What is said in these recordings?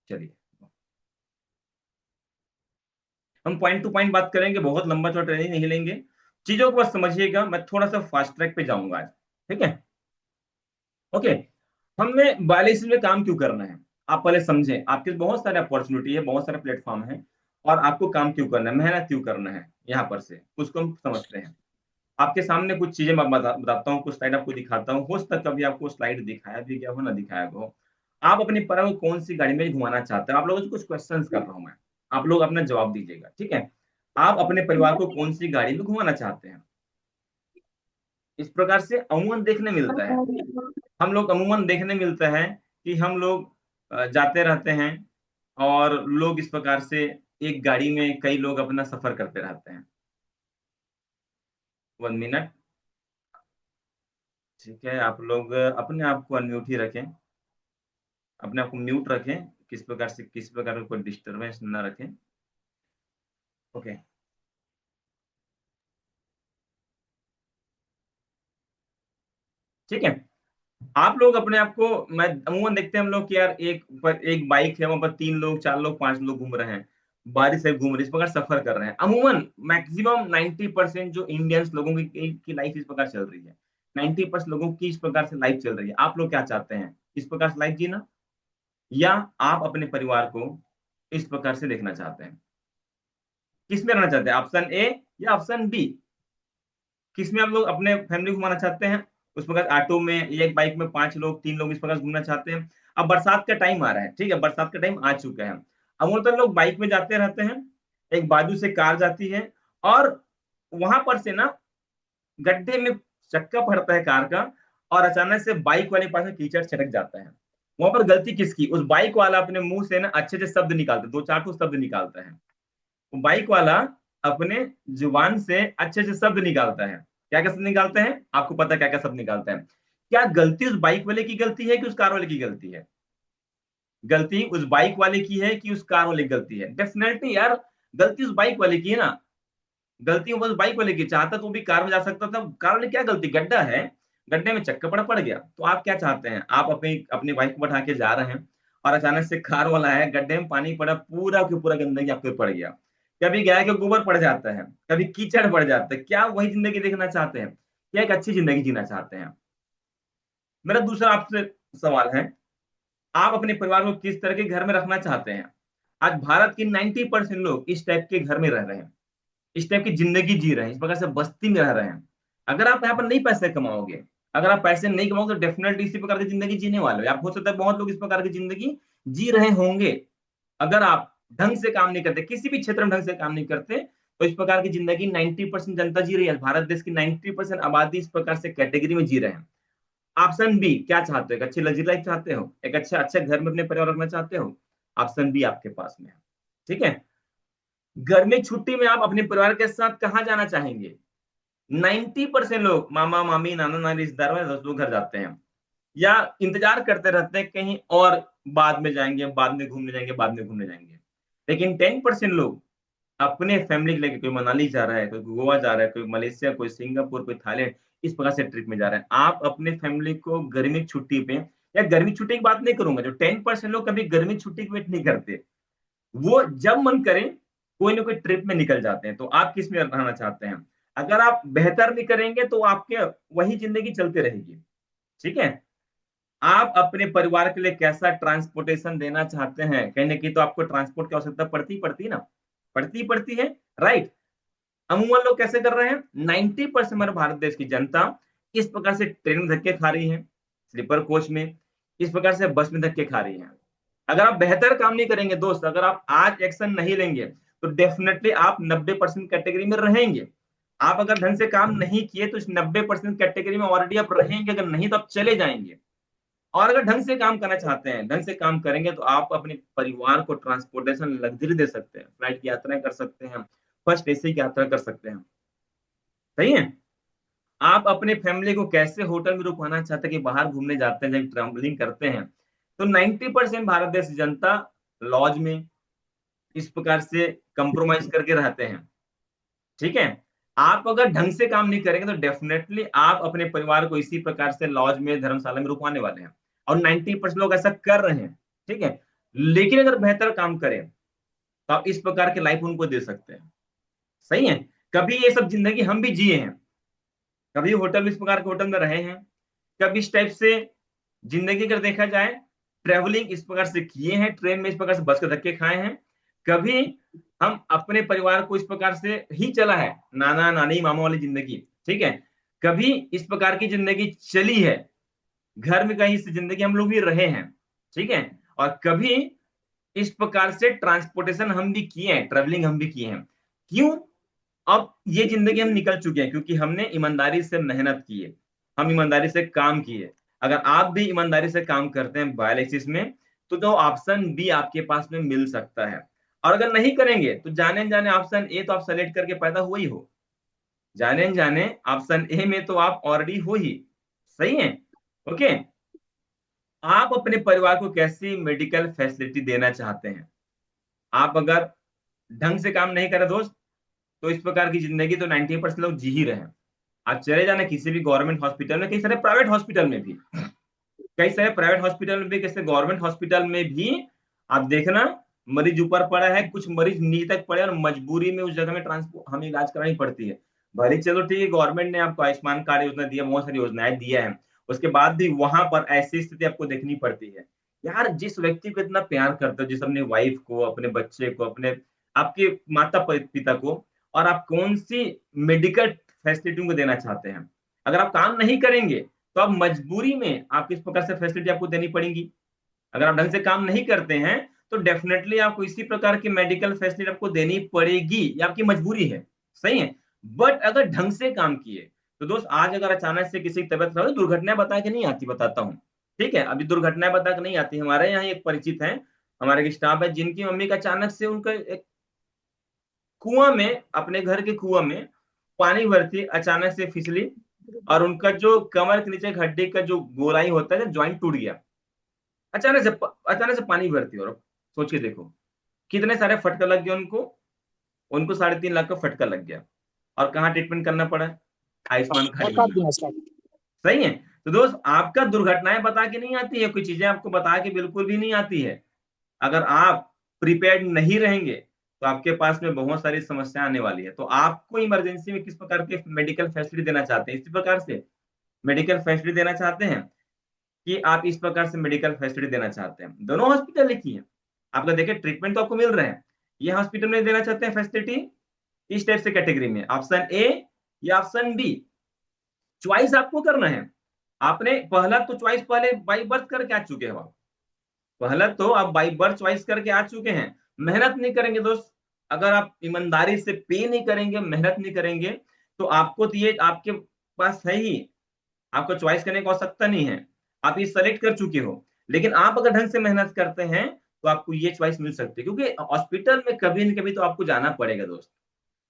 चलिए, हम point two point बात करेंगे, बहुत लंबा चौड़ा ट्रेनिंग नहीं लेंगे। चीजों को बस समझिएगा, मैं थोड़ा सा फास्ट ट्रैक पे जाऊंगा आज। ठीक है, ओके। हमें बायलिस में काम क्यों करना है, आप पहले समझें। आपके बहुत सारे अपॉर्चुनिटी है, बहुत सारे प्लेटफॉर्म है, और आपको काम क्यों करना है, मेहनत क्यों करना है, यहाँ पर से उसको हम समझते हैं। आपके सामने कुछ चीजें मैं बताता हूँ, कुछ स्लाइड आपको दिखाता हूँ, हो सकता है कभी आपको स्लाइड दिखाया भी गया हो, ना दिखाया गया हो। आप अपनी परम को कौन सी गाड़ी में घुमाना चाहते हैं, आप लोगों से कुछ क्वेश्चंस कर रहा हूं मैं, आप लोग अपना जवाब दीजिएगा, ठीक है। आप अपने परिवार को कौन सी गाड़ी में घुमाना चाहते हैं, इस प्रकार से अमूमन देखने मिलता है। हम लोग अमूमन देखने मिलता है कि हम लोग जाते रहते हैं, और लोग इस प्रकार से एक गाड़ी में कई लोग अपना सफर करते रहते हैं। 1 मिनट, ठीक है। आप लोग अपने आप को अनम्यूट ही रखें, अपने आप को म्यूट रखें, किस प्रकार का कोई डिस्टरबेंस ना रखें। ओके, ठीक है। आप लोग अपने आप को, मैं अमूमन देखते हैं हम लोग कि यार एक बाइक है, वहां पर 3 लोग, 4 लोग, 5 लोग घूम रहे हैं, बारिश से घूम रहे हैं, इस प्रकार सफर कर रहे हैं। अमूमन मैक्सिमम 90% जो इंडियंस लोगों की लाइफ इस प्रकार चल रही है। 90% लोगों की इस प्रकार से लाइफ चल रही है। आप लोग क्या चाहते हैं, इस प्रकार से लाइफ जीना, या आप अपने परिवार को इस प्रकार से देखना चाहते हैं? किस में रहना चाहते हैं, ऑप्शन ए या ऑप्शन बी? किस में आप लोग अपने फैमिली घुमाना चाहते हैं, उस प्रकार ऑटो में, या एक बाइक में 5 लोग, 3 लोग, इस प्रकार घूमना चाहते हैं? अब बरसात का टाइम आ रहा है, ठीक है, बरसात का टाइम आ चुका है। अमूमतन लोग बाइक में जाते रहते हैं, एक बाजू से कार जाती है, और वहां पर से ना गड्ढे में चक्का पड़ता है कार का, और अचानक से बाइक वाले के पास में कीचड़ छिटक जाता है। वहां पर गलती किसकी, उस बाइक वाला अपने मुंह से ना अच्छे से शब्द निकालता है, 2 4 शब्द निकालता है। वो बाइक वाला अपने जुबान से अच्छे से शब्द निकालता है। क्या क्या शब्द निकालते हैं, आपको पता है क्या क्या शब्द निकालते हैं? क्या गलती उस बाइक वाले की गलती है कि उस कार वाले की गलती है? गलती उस बाइक वाले की है कि उस कार वाले की गलती है? डेफिनेटली यार, गलती उस बाइक वाले की है ना। गलती बस बाइक वाले की, चाहता तो भी कार में जा सकता था, कार वाले क्या गलती, गड्ढा है, गड्ढे में चक्कर पड़ गया। तो आप क्या चाहते हैं, आप अपनी अपनी बाइक को बैठा के जा रहे हैं, और अचानक से कार वाला है, गड्ढे में पानी पड़ा, पूरा के पूरा गंदगी आपके ऊपर पड़ गया। कभी गाय के गोबर पड़ जाता है, कभी कीचड़ पड़ जाता है, क्या वही जिंदगी देखना चाहते हैं, क्या एक अच्छी जिंदगी जीना चाहते हैं? मेरा दूसरा आपसे सवाल है, आप अपने परिवार को किस तरह के घर में रखना चाहते हैं? आज भारत के 90% लोग इस टाइप के घर में रह रहे हैं, इस टाइप की जिंदगी जी रहे हैं, इस प्रकार से बस्ती में रह रहे हैं। अगर आप यहाँ पर नहीं पैसे कमाओगे, अगर आप पैसे नहीं कमाओगे, तो डेफिनेटली इसी प्रकार की जिंदगी जीने वाले हो आप। हो सकता है बहुत लोग इस प्रकार की जिंदगी जी रहे होंगे। अगर आप ढंग से काम नहीं करते, किसी भी क्षेत्र में ढंग से काम नहीं करते, तो इस प्रकार की जिंदगी 90% जनता जी रही है। भारत देश की 90% आबादी इस प्रकार से कैटेगरी में जी रहे हैं। ऑप्शन बी, क्या चाहते हो, एक अच्छी लग्जरी लाइफ चाहते हो, एक अच्छे अच्छे घर में अपने परिवार रखना चाहते हो? ऑप्शन बी आपके पास में है, ठीक है। गर्मी छुट्टी में आप अपने परिवार के साथ कहाँ जाना चाहेंगे? 90% लोग मामा मामी नाना नानी रिश्तेदार वाले दोस्तों के घर जाते हैं, या इंतजार करते रहते हैं कहीं और, बाद में जाएंगे, बाद में घूमने जाएंगे, बाद में घूमने जाएंगे। लेकिन 10% लोग अपने फैमिली के लेके, कोई मनाली जा रहा है, कोई गोवा जा रहा है, कोई मलेशिया, कोई सिंगापुर, कोई थाईलैंड, इस प्रकार से ट्रिप में जा रहे हैं। आप अपने फैमिली को गर्मी की छुट्टी पे, या गर्मी छुट्टी की बात नहीं करूंगा, जो 10% लोग कभी गर्मी छुट्टी की वेट नहीं करते, वो जब मन करे कोई ना कोई ट्रिप में निकल जाते हैं। तो आप किस में रहना चाहते हैं? अगर आप बेहतर नहीं करेंगे, तो आपके वही जिंदगी चलती रहेगी, ठीक है। आप अपने परिवार के लिए कैसा ट्रांसपोर्टेशन देना चाहते हैं, कहीं ना कहीं तो आपको ट्रांसपोर्ट की आवश्यकता पड़ती ना, पड़ती है, राइट। अमूमन लोग कैसे कर रहे हैं, 90% हमारे भारत देश की जनता इस प्रकार से ट्रेन में धक्के खा रही है, स्लीपर कोच में, इस प्रकार से बस में धक्के खा रही है। अगर आप बेहतर काम नहीं करेंगे दोस्त, अगर आप आज एक्शन नहीं लेंगे, तो डेफिनेटली आप 90% कैटेगरी में रहेंगे। आप अगर ढंग से काम नहीं किए, तो इस 90% कैटेगरी में ऑलरेडी आप रहेंगे, अगर नहीं तो आप चले जाएंगे। और अगर ढंग से काम करना चाहते हैं, ढंग से काम करेंगे, तो आप अपने परिवार को ट्रांसपोर्टेशन लग्जरी दे सकते हैं, फ्लाइट की यात्राएं कर सकते हैं, फर्स्ट एसी की यात्रा कर सकते हैं, सही है। आप अपने फैमिली को कैसे होटल में रुकवाना चाहते हैं, कि बाहर घूमने जाते हैं, जब ट्रैवलिंग करते हैं, तो 90% भारत देश की जनता लॉज में इस प्रकार से कंप्रोमाइज करके रहते हैं, ठीक है। आप अगर ढंग से काम नहीं करेंगे, तो डेफिनेटली आप अपने परिवार को इसी प्रकार से लॉज में, धर्मशाला में रुकवाने वाले हैं, और 90% लोग ऐसा कर रहे हैं, ठीक है। लेकिन अगर बेहतर काम करें तो आप इस प्रकार की लाइफ उनको दे सकते हैं। सही है। कभी ये सब जिंदगी हम भी जिए हैं, कभी होटल इस प्रकार के होटल में रहे हैं, कभी इस टाइप से जिंदगी अगर देखा जाए ट्रेवलिंग इस प्रकार से किए हैं, ट्रेन में इस प्रकार से बस के धक्के खाए हैं। कभी हम अपने परिवार को इस प्रकार से ही चला है, नाना नानी मामा वाली जिंदगी, ठीक है। कभी इस प्रकार की जिंदगी चली है, घर में कहीं से जिंदगी हम लोग भी रहे हैं, ठीक है। और कभी इस प्रकार से ट्रांसपोर्टेशन हम भी किए हैं, ट्रेवलिंग हम भी किए हैं। क्यों? अब ये जिंदगी हम निकल चुके हैं क्योंकि हमने ईमानदारी से मेहनत की है, हम ईमानदारी से काम किए। अगर आप भी ईमानदारी से काम करते हैं बायोलिसिस में, तो ऑप्शन बी आपके पास में मिल सकता है। और अगर नहीं करेंगे तो जाने जाने ऑप्शन ए तो आप सेलेक्ट करके पैदा हुए ही हो, जाने जाने ऑप्शन ए में तो आप ऑलरेडी हो ही। सही है। ओके। आप अपने परिवार को कैसी मेडिकल फैसिलिटी देना चाहते हैं? आप अगर ढंग से काम नहीं करें दोस्त, तो इस प्रकार की जिंदगी तो 90% लोग जी ही रहे हैं। आप चले जाना किसी भी गवर्नमेंट हॉस्पिटल में, कई सारे प्राइवेट हॉस्पिटल में भी, कई सारे प्राइवेट हॉस्पिटल में भी, कैसे गवर्नमेंट हॉस्पिटल में भी आप देखना, मरीज ऊपर पड़ा है, कुछ मरीज नीचे तक पड़े और मजबूरी में उस जगह में ट्रांसपोर्ट हमें इलाज करानी पड़ती है। भले चलो ठीक है, गवर्नमेंट ने आपको आयुष्मान कार्ड योजना दिया, बहुत सारी योजनाएं दिया है, उसके बाद भी वहां पर ऐसी स्थिति आपको देखनी पड़ती है। यार जिस व्यक्ति को इतना प्यार करते हो, जिस अपने वाइफ को, अपने बच्चे को, अपने आपके माता पिता को, और आप कौन सी मेडिकल फैसिलिटी को देना चाहते हैं? अगर आप काम नहीं करेंगे तो आप मजबूरी में आप किस प्रकार से फैसिलिटी आपको देनी पड़ेगी। अगर आप ढंग से काम नहीं करते हैं तो डेफिनेटली आपको इसी प्रकार की मेडिकल फैसिलिटी आपको देनी पड़ेगी, ये आपकी मजबूरी है। सही है। बट अगर ढंग से काम किए तो दोस्त, आज अगर अचानक से किसी की तबियत खराब हो, दुर्घटना बता के नहीं आती, बताता हूँ, ठीक है। अभी दुर्घटनाएं बता के नहीं आती। हमारे यहाँ एक परिचित है, हमारे एक स्टाफ है, जिनकी मम्मी का अचानक से उनका एक कुआं में, अपने घर के कुआं में पानी भरती अचानक से फिसली, और उनका जो कमर के नीचे हड्डी का जो गोलाई होता है, ज्वाइंट टूट गया। अचानक से पानी भरती, और सोच के देखो कितने सारे फटका लग गया उनको। उनको 3.5 लाख का फटका लग गया, और कहाँ ट्रीटमेंट करना पड़ा? आयुष्मान कार्ड बता योजना। दूंगा सर। सही है। तो दोस्त, आपका दुर्घटनाएं बता के नहीं आती है, कोई चीजें आपको बता के बिल्कुल भी नहीं आती है। अगर आप प्रिपेयर्ड नहीं रहेंगे तो आपके पास में बहुत सारी समस्या आने वाली है। तो आपको इमरजेंसी में किस प्रकार के मेडिकल फैसिलिटी देना चाहते हैं? इसी प्रकार से मेडिकल फैसिलिटी देना चाहते हैं कि आप इस प्रकार से मेडिकल फैसिलिटी देना चाहते हैं? दोनों हॉस्पिटल एक ही है। आपका देखिए ट्रीटमेंट तो आपको मिल रहे हैं, ये हॉस्पिटल में देना चाहते हैं फैसिलिटी इस टाइप से कैटेगरी में, ऑप्शन ए या ऑप्शन बी, चॉइस आपको करना है। आपने पहला तो चॉइस पहले बाई बर्थ करके आ चुके हो, पहला तो आप बाई बर्थ चॉइस करके आ चुके हैं। मेहनत नहीं करेंगे दोस्त, अगर आप ईमानदारी से पे नहीं करेंगे, मेहनत नहीं करेंगे, तो आपको तो ये आपके पास है ही, आपको चॉइस करने की आवश्यकता नहीं है, आप ये सेलेक्ट कर चुके हो। लेकिन आप अगर ढंग से मेहनत करते हैं तो आपको ये चॉइस मिल सकती है, क्योंकि हॉस्पिटल में कभी न कभी तो आपको जाना पड़ेगा दोस्त।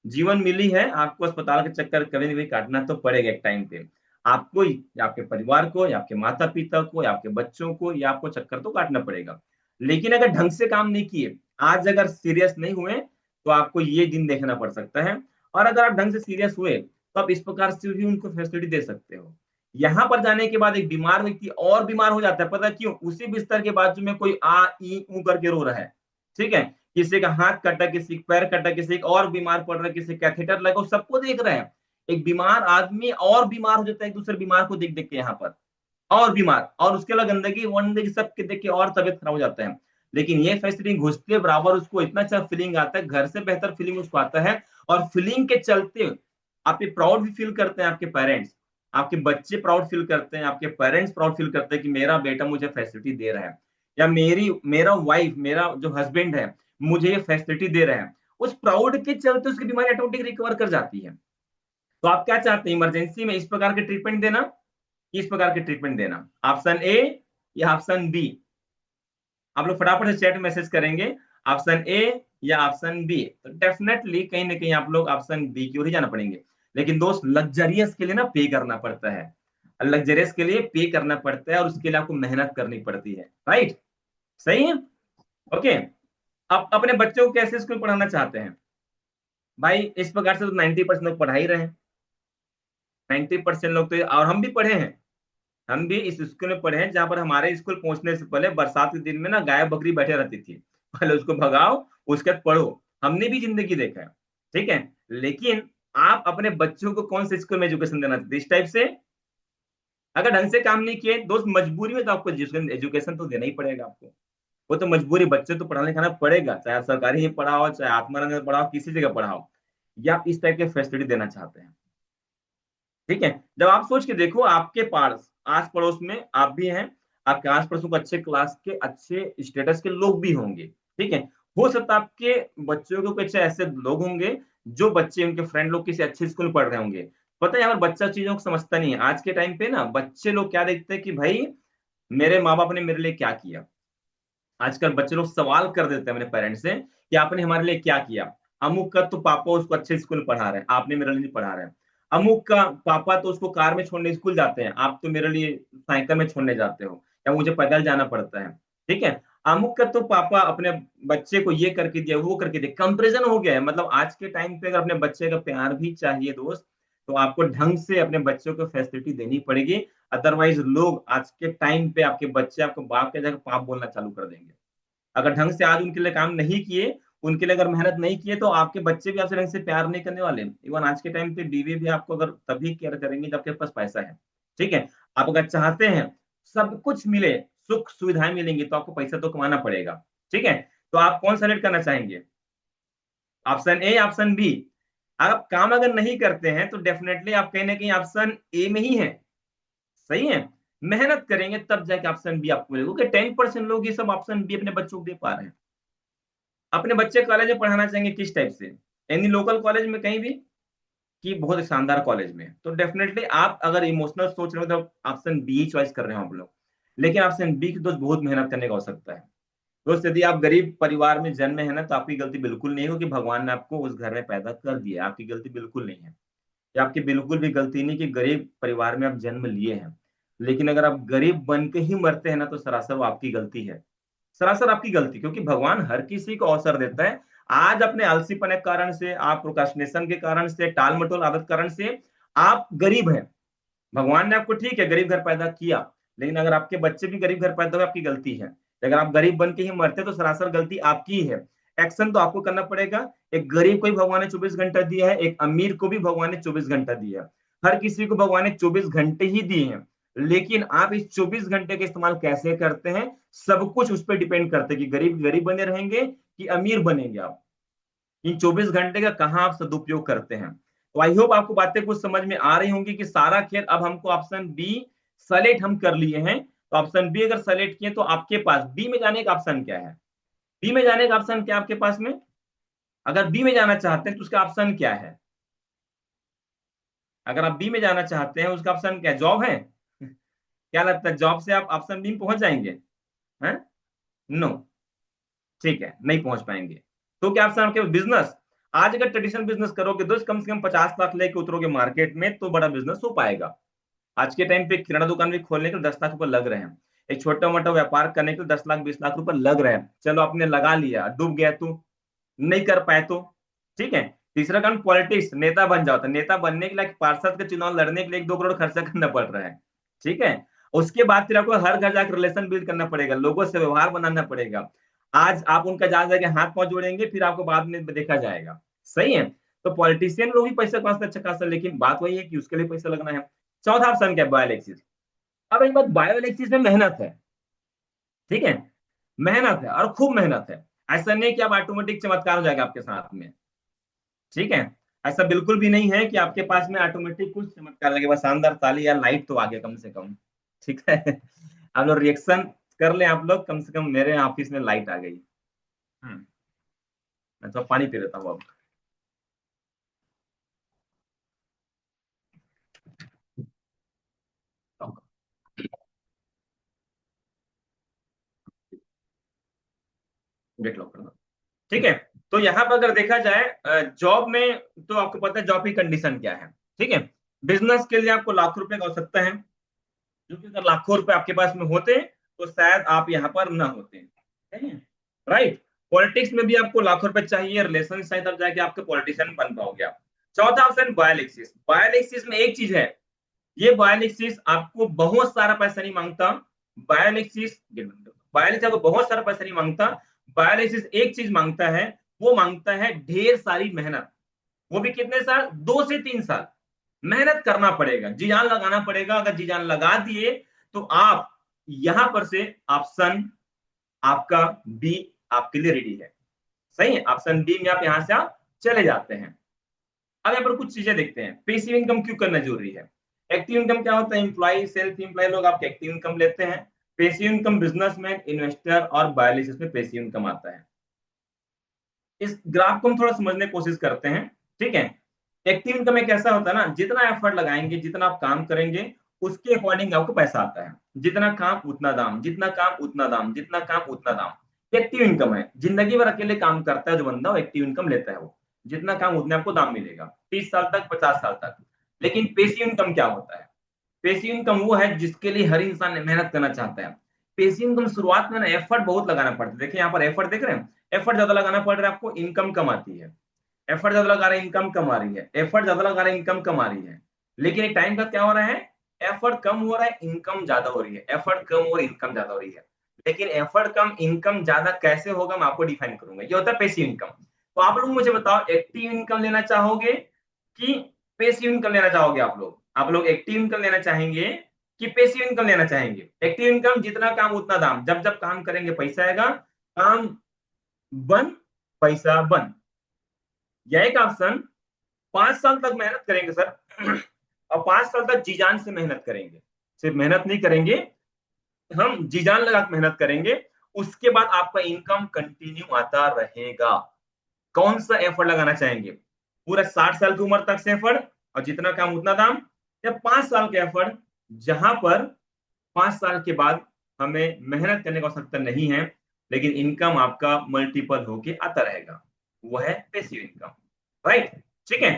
जीवन मिली है आपको, अस्पताल के चक्कर कभी न कभी काटना तो पड़ेगा एक टाइम पे। आपको, या आपके परिवार को, या आपके माता पिता को, या आपके बच्चों को, या आपको चक्कर तो काटना पड़ेगा। लेकिन अगर ढंग से काम नहीं किए, आज अगर सीरियस नहीं हुए, तो आपको ये दिन देखना पड़ सकता है। और अगर आप ढंग से सीरियस हुए तो आप इस प्रकार से भी उनको फैसिलिटी दे सकते हो। यहाँ पर जाने के बाद एक बीमार व्यक्ति और बीमार हो जाता है, पता क्यों? उसी बिस्तर के बाजू में कोई आ ई ऊ करके रो रहा है, ठीक है। किसी का हाथ कटा, किसी का पैर कटा, किसी का और बीमार पड़ रहा है, किसी कैथेटर लगा, सबको देख रहे हैं। एक बीमार आदमी और बीमार हो जाता है एक दूसरे बीमार को देख देख के, यहाँ पर और बीमार, और उसके अलावा गंदगी वंदगी सब के देख के और तबियत खराब हो जाता है। लेकिन ये फैसिलिटी घुसते बराबर उसको इतना अच्छा फीलिंग आता है, घर से बेहतर फीलिंग उसको आता है। और फीलिंग के चलते आप प्राउड भी फील करते हैं, आपके पेरेंट्स, आपके बच्चे प्राउड फील करते हैं, आपके पेरेंट्स प्राउड फील करते हैं कि मेरा बेटा मुझे फैसिलिटी दे रहा है, या मेरा वाइफ, मेरा जो हस्बैंड है मुझे ये फैसिलिटी दे रहा है। उस प्राउड के चलते उसकी बीमारी ऑटोमेटिक रिकवर कर जाती है। तो आप क्या चाहते हैं, इमरजेंसी में इस प्रकार के ट्रीटमेंट देना, इस प्रकार के ट्रीटमेंट देना? ऑप्शन ए या ऑप्शन बी? आप लोग फटाफट से चैट मैसेज करेंगे, ऑप्शन ए या ऑप्शन बी। तो डेफिनेटली कहीं ना कहीं आप लोग ऑप्शन बी की ओर ही जाना पड़ेंगे। लेकिन दोस्त, लग्जरियस के लिए ना पे करना पड़ता है, लग्जरियस के लिए पे करना पड़ता है, और उसके लिए आपको मेहनत करनी पड़ती है, राइट? सही है। ओके। आप अपने बच्चों को कैसे स्कूल पढ़ाना चाहते हैं? भाई इस प्रकार से तो 90% लोग पढ़ा ही रहे हैं, 90% लोग तो, और हम भी पढ़े हैं, हम भी इस स्कूल में पढ़े हैं जहां पर हमारे स्कूल पहुंचने से पहले बरसात के दिन में ना गाय बकरी बैठे रहती थी। पहले उसको भगाओ, उसके बाद पढ़ो। हमने भी जिंदगी देखा है। ठीक है। लेकिन आप अपने बच्चों को कौन से स्कूल में एजुकेशन देना चाहते हैं? इस टाइप से? अगर ढंग से काम नहीं किए दोस्त, मजबूरी में तो आपको एजुकेशन एजुकेशन तो देना ही पड़ेगा आपको। वो तो मजबूरी, बच्चे तो पढ़ाने लिखाना पड़ेगा, चाहे आप सरकारी ही पढ़ाओ, चाहे आत्मानंद में पढ़ाओ, किसी जगह पढ़ाओ। या आप इस टाइप के फैसिलिटी देना चाहते हैं? ठीक है। जब आप सोच के देखो, आपके पास आस पड़ोस में आप भी हैं, आपके आस पड़ोस को अच्छे क्लास के अच्छे स्टेटस के लोग भी होंगे। ठीक है। हो सकता है आपके बच्चों के कुछ ऐसे लोग होंगे, जो बच्चे उनके फ्रेंड लोग किसी अच्छे स्कूल में पढ़ रहे होंगे। पता है, यहाँ पर बच्चा चीजों को समझता नहीं है। आज के टाइम पे ना बच्चे लोग क्या देखते हैं कि भाई मेरे माँ बाप ने मेरे लिए क्या किया। आजकल बच्चे लोग सवाल कर देते हैं अपने पेरेंट्स से कि आपने हमारे लिए क्या किया। अमुक का तो पापा उसको अच्छे स्कूल में पढ़ा रहे हैं, आपने मेरे लिए नहीं पढ़ा रहे हैं। अमुक का पापा तो उसको कार में छोड़ने स्कूल जाते हैं, आप तो मेरे लिए साइकिल में छोड़ने जाते हो, या मुझे पैदल जाना पड़ता है। ठीक है। अमुक का तो पापा अपने बच्चे को ये करके दिया, वो करके दिया। कंपेरिजन हो गया है। मतलब आज के टाइम पे अगर अपने बच्चे का प्यार भी चाहिए दोस्त, तो आपको ढंग से अपने बच्चों को फैसिलिटी देनी पड़ेगी। अदरवाइज लोग आज के टाइम पे आपके बच्चे आपको बाप के जगह पाप बोलना चालू कर देंगे। अगर ढंग से आज उनके लिए काम नहीं किए, उनके लिए अगर मेहनत नहीं किए, तो आपके बच्चे भी आपसे ढंग से प्यार नहीं करने वाले। इवन आज के टाइम पे बीवी भी आपको अगर तभी केयर करेंगे जब आपके पास पैसा है। ठीक है। आप अगर चाहते हैं सब कुछ मिले, सुख सुविधाएं मिलेंगी, तो आपको पैसा तो कमाना पड़ेगा। ठीक है। तो आप कौन सेलेक्ट करना चाहेंगे? Option A, option B? आप काम अगर नहीं करते हैं तो डेफिनेटली आप कहीं ना कहीं ऑप्शन ए में ही है। सही है। मेहनत करेंगे तब जाके ऑप्शन बी आपको मिलेगा, क्योंकि 10% लोग ये सब ऑप्शन बी अपने बच्चों को दे पा रहे हैं। अपने बच्चे कॉलेज में पढ़ाना चाहेंगे किस टाइप से? एनी लोकल कॉलेज में कहीं भी, कि बहुत शानदार कॉलेज में? तो डेफिनेटली आप अगर इमोशनल सोच रहे हो तो ऑप्शन बी चॉइस कर रहे हो आप लोग। लेकिन ऑप्शन बी की दोस्त बहुत मेहनत करने का हो सकता है। दोस्त, यदि आप गरीब परिवार में जन्मे हैं ना, तो आपकी गलती बिल्कुल नहीं हो कि भगवान ने आपको उस घर में पैदा कर दिया। आपकी गलती बिल्कुल नहीं है। ये आपकी बिल्कुल भी गलती नहीं कि गरीब परिवार में आप जन्म लिए हैं। लेकिन अगर आप गरीब बन के ही मरते हैं ना, तो सरासर वो आपकी गलती है। सरासर आपकी गलती, क्योंकि भगवान हर किसी को अवसर देता है। आज अपने आलसीपने के कारण से, आप प्रोक्रास्टिनेशन के कारण से, टाल मटोल आदत कारण से आप गरीब हैं। भगवान ने आपको ठीक है गरीब घर पैदा किया, लेकिन अगर आपके बच्चे भी गरीब घर पैदा हुए, आपकी गलती है। अगर आप गरीब बन के ही मरते तो सरासर गलती आपकी है। एक्शन तो आपको करना पड़ेगा। एक गरीब को भी भगवान ने 24 घंटा दिया है, एक अमीर को भी भगवान ने 24 घंटा दिया है। हर किसी को भगवान ने 24 घंटे ही दिए हैं। लेकिन आप इस 24 घंटे का इस्तेमाल कैसे करते हैं, सब कुछ उस पर डिपेंड करते हैं कि गरीब गरीब बने रहेंगे कि अमीर बनेंगे आप। इन 24 घंटे का कहाँ आप सदुपयोग करते हैं। तो आई होप आपको बातें कुछ समझ में आ रही होंगी कि सारा खेल अब हमको ऑप्शन बी सेलेक्ट हम कर लिए हैं। तो ऑप्शन बी अगर सेलेक्ट किए, तो आपके पास बी में जाने का ऑप्शन क्या है? बी में जाने का ऑप्शन क्या है आपके पास में? अगर बी में जाना चाहते हैं तो उसका ऑप्शन क्या है? अगर आप बी में जाना चाहते हैं, उसका ऑप्शन क्या है? जॉब है? क्या लगता है, जॉब से आप ऑप्शन बी में पहुंच जाएंगे? हैं? नो। ठीक है, नहीं पहुंच पाएंगे। तो क्या ऑप्शन आपके? बिजनेस। आज अगर ट्रेडिशनल बिजनेस करोगे दोस्त, कम से कम 50 लाख लेके उतरोगे मार्केट में, तो बड़ा बिजनेस हो पाएगा। आज के टाइम पे किराना दुकान भी खोलने के 10 लाख रुपए लग रहे हैं। एक छोटा मोटा व्यापार करने के 10 लाख 20 लाख रुपए लग रहे हैं। चलो आपने लगा लिया, डूब गया तो, नहीं कर पाए तो? ठीक है। तीसरा काम, पॉलिटिक्स, नेता बन जाओ। तो नेता बनने के लिए, पार्षद का चुनाव लड़ने के लिए 1-2 करोड़ खर्चा करना पड़ रहा है। ठीक है। उसके बाद फिर आपको हर घर जाकर रिलेशन बिल्ड करना पड़ेगा, लोगों से व्यवहार बनाना पड़ेगा। आज आप उनका जा जाके हाथ पांव जोड़ेंगे, फिर आपको बाद में देखा जाएगा। सही है। तो पॉलिटिशियन लोग भी पैसा कमाते अच्छा खासा, लेकिन बात वही है कि उसके लिए पैसा लगना है। चौथा ऑप्शन क्या है? बायोलैक्सिस। अब एक बात, बायोलैक्सिस में मेहनत है। ठीक है। मेहनत है और खूब मेहनत है। ऐसा नहीं कि आप ऑटोमेटिक चमत्कार हो जाएगा आपके साथ में। ठीक है। ऐसा बिल्कुल भी नहीं है कि आपके पास में ऑटोमेटिक कुछ चमत्कार लगेगा। शानदार ताली या लाइट तो आ गया कम से कम। ठीक है। आप लोग रिएक्शन कर ले, आप लोग कम से कम मेरे ऑफिस में लाइट आ गई। हम्म। मैं तो पानी पी लेता हूँ अब। वेट लॉस करना। ठीक है। तो यहाँ पर अगर देखा जाए जॉब में, तो आपको पता है जॉब की कंडीशन क्या है। ठीक है। बिजनेस के लिए आपको लाखों रुपए की आवश्यकता है, जो कि अगर लाखों रुपए आपके पास में होते तो शायद आप यहाँ पर ना होते। सही है। राइट। पॉलिटिक्स में भी आपको लाखों रुपए चाहिए, रिलेशन शायद तब जाके आपके पॉलिटिशियन बन पाओगे आप। चौथा ऑप्शन, बायोलिक्सिस। बायोलिक्सिस में एक चीज है ये बायोलिसिस आपको बहुत सारा पैसा नहीं मांगता। बायोलिसिस बायोलिसिस आपको बहुत सारा पैसा नहीं मांगता। बायोलिसिस एक चीज मांगता है, वो मांगता है ढेर सारी मेहनत। वो भी कितने साल? 2 से 3 साल मेहनत करना पड़ेगा, जी जान लगाना पड़ेगा। अगर जी जान लगा दिए तो आप यहां पर से ऑप्शन आपका बी आपके लिए रेडी है। सही है, ऑप्शन बी में आप चले जाते हैं। अब यहाँ पर कुछ चीजें देखते हैं, पैसिव इनकम क्यों करना जरूरी है। एक्टिव इनकम क्या होता है? एम्प्लॉय, सेल्फ एम्प्लॉय लोग आपके एक्टिव इनकम लेते हैं। पैसिव इनकम बिजनेसमैन, इन्वेस्टर और बायोलिसिस में पैसिव इनकम आता है। इस ग्राफ को हम थोड़ा समझने की कोशिश करते हैं, ठीक है। एक्टिव इनकम एक ऐसा होता है ना, जितना एफर्ट लगाएंगे, जितना आप काम करेंगे, उसके अकॉर्डिंग आपको पैसा आता है। जितना काम उतना दाम, जितना काम उतना दाम, जितना काम उतना दाम। एक्टिव इनकम है, जिंदगी भर अकेले काम करता है जो बंदा, वो एक्टिव इनकम लेता है। वो जितना काम उतने आपको दाम मिलेगा, 30 साल तक, 50 साल तक। लेकिन पेसिव इनकम क्या होता है? पेसिव इनकम वो है जिसके लिए हर इंसान मेहनत करना चाहता है। पेसिव इनकम शुरुआत में ना एफर्ट बहुत लगाना पड़ता है। देखिए यहाँ पर एफर्ट देख रहे हैं, एफर्ट ज्यादा लगाना पड़ रहा है आपको, इनकम कम आती है। एफर्ट ज्यादा लगा रहे हैं, इनकम कम आ रही है। एफर्ट ज्यादा लगा रहे हैं, इनकम कम आ रही है। लेकिन एक टाइम का क्या हो रहा है, एफर्ट कम हो रहा है, इनकम ज्यादा हो रही है। एफर्ट कम और इनकम ज्यादा हो रही है। लेकिन एफर्ट कम इनकम ज्यादा कैसे होगा, मैं आपको डिफाइन करूंगा। ये होता है पेसिव इनकम। तो आप लोग मुझे बताओ, एक्टिव इनकम लेना चाहोगे कि पेसिव इनकम लेना चाहोगे? आप लोग एक्टिव इनकम लेना चाहेंगे कि पेसिव इनकम लेना चाहेंगे? एक्टिव इनकम, जितना काम उतना दाम, जब जब काम करेंगे पैसा आएगा। काम बन, पैसा बन। यह एक ऑप्शन, 5 साल तक मेहनत करेंगे सर और 5 साल तक जी जान से मेहनत करेंगे। सिर्फ मेहनत नहीं करेंगे, हम जी जान लगा के मेहनत करेंगे। उसके बाद आपका इनकम कंटिन्यू आता रहेगा। कौन सा एफर्ट लगाना चाहेंगे? पूरा 60 साल की उम्र तक से एफर्ट और जितना काम उतना दाम, या 5 साल के एफर्ट जहां पर 5 साल के बाद हमें मेहनत करने की आवश्यकता नहीं है, लेकिन इनकम आपका मल्टीपल होके आता रहेगा। वह है पेसिव इनकम। राइट, ठीक है।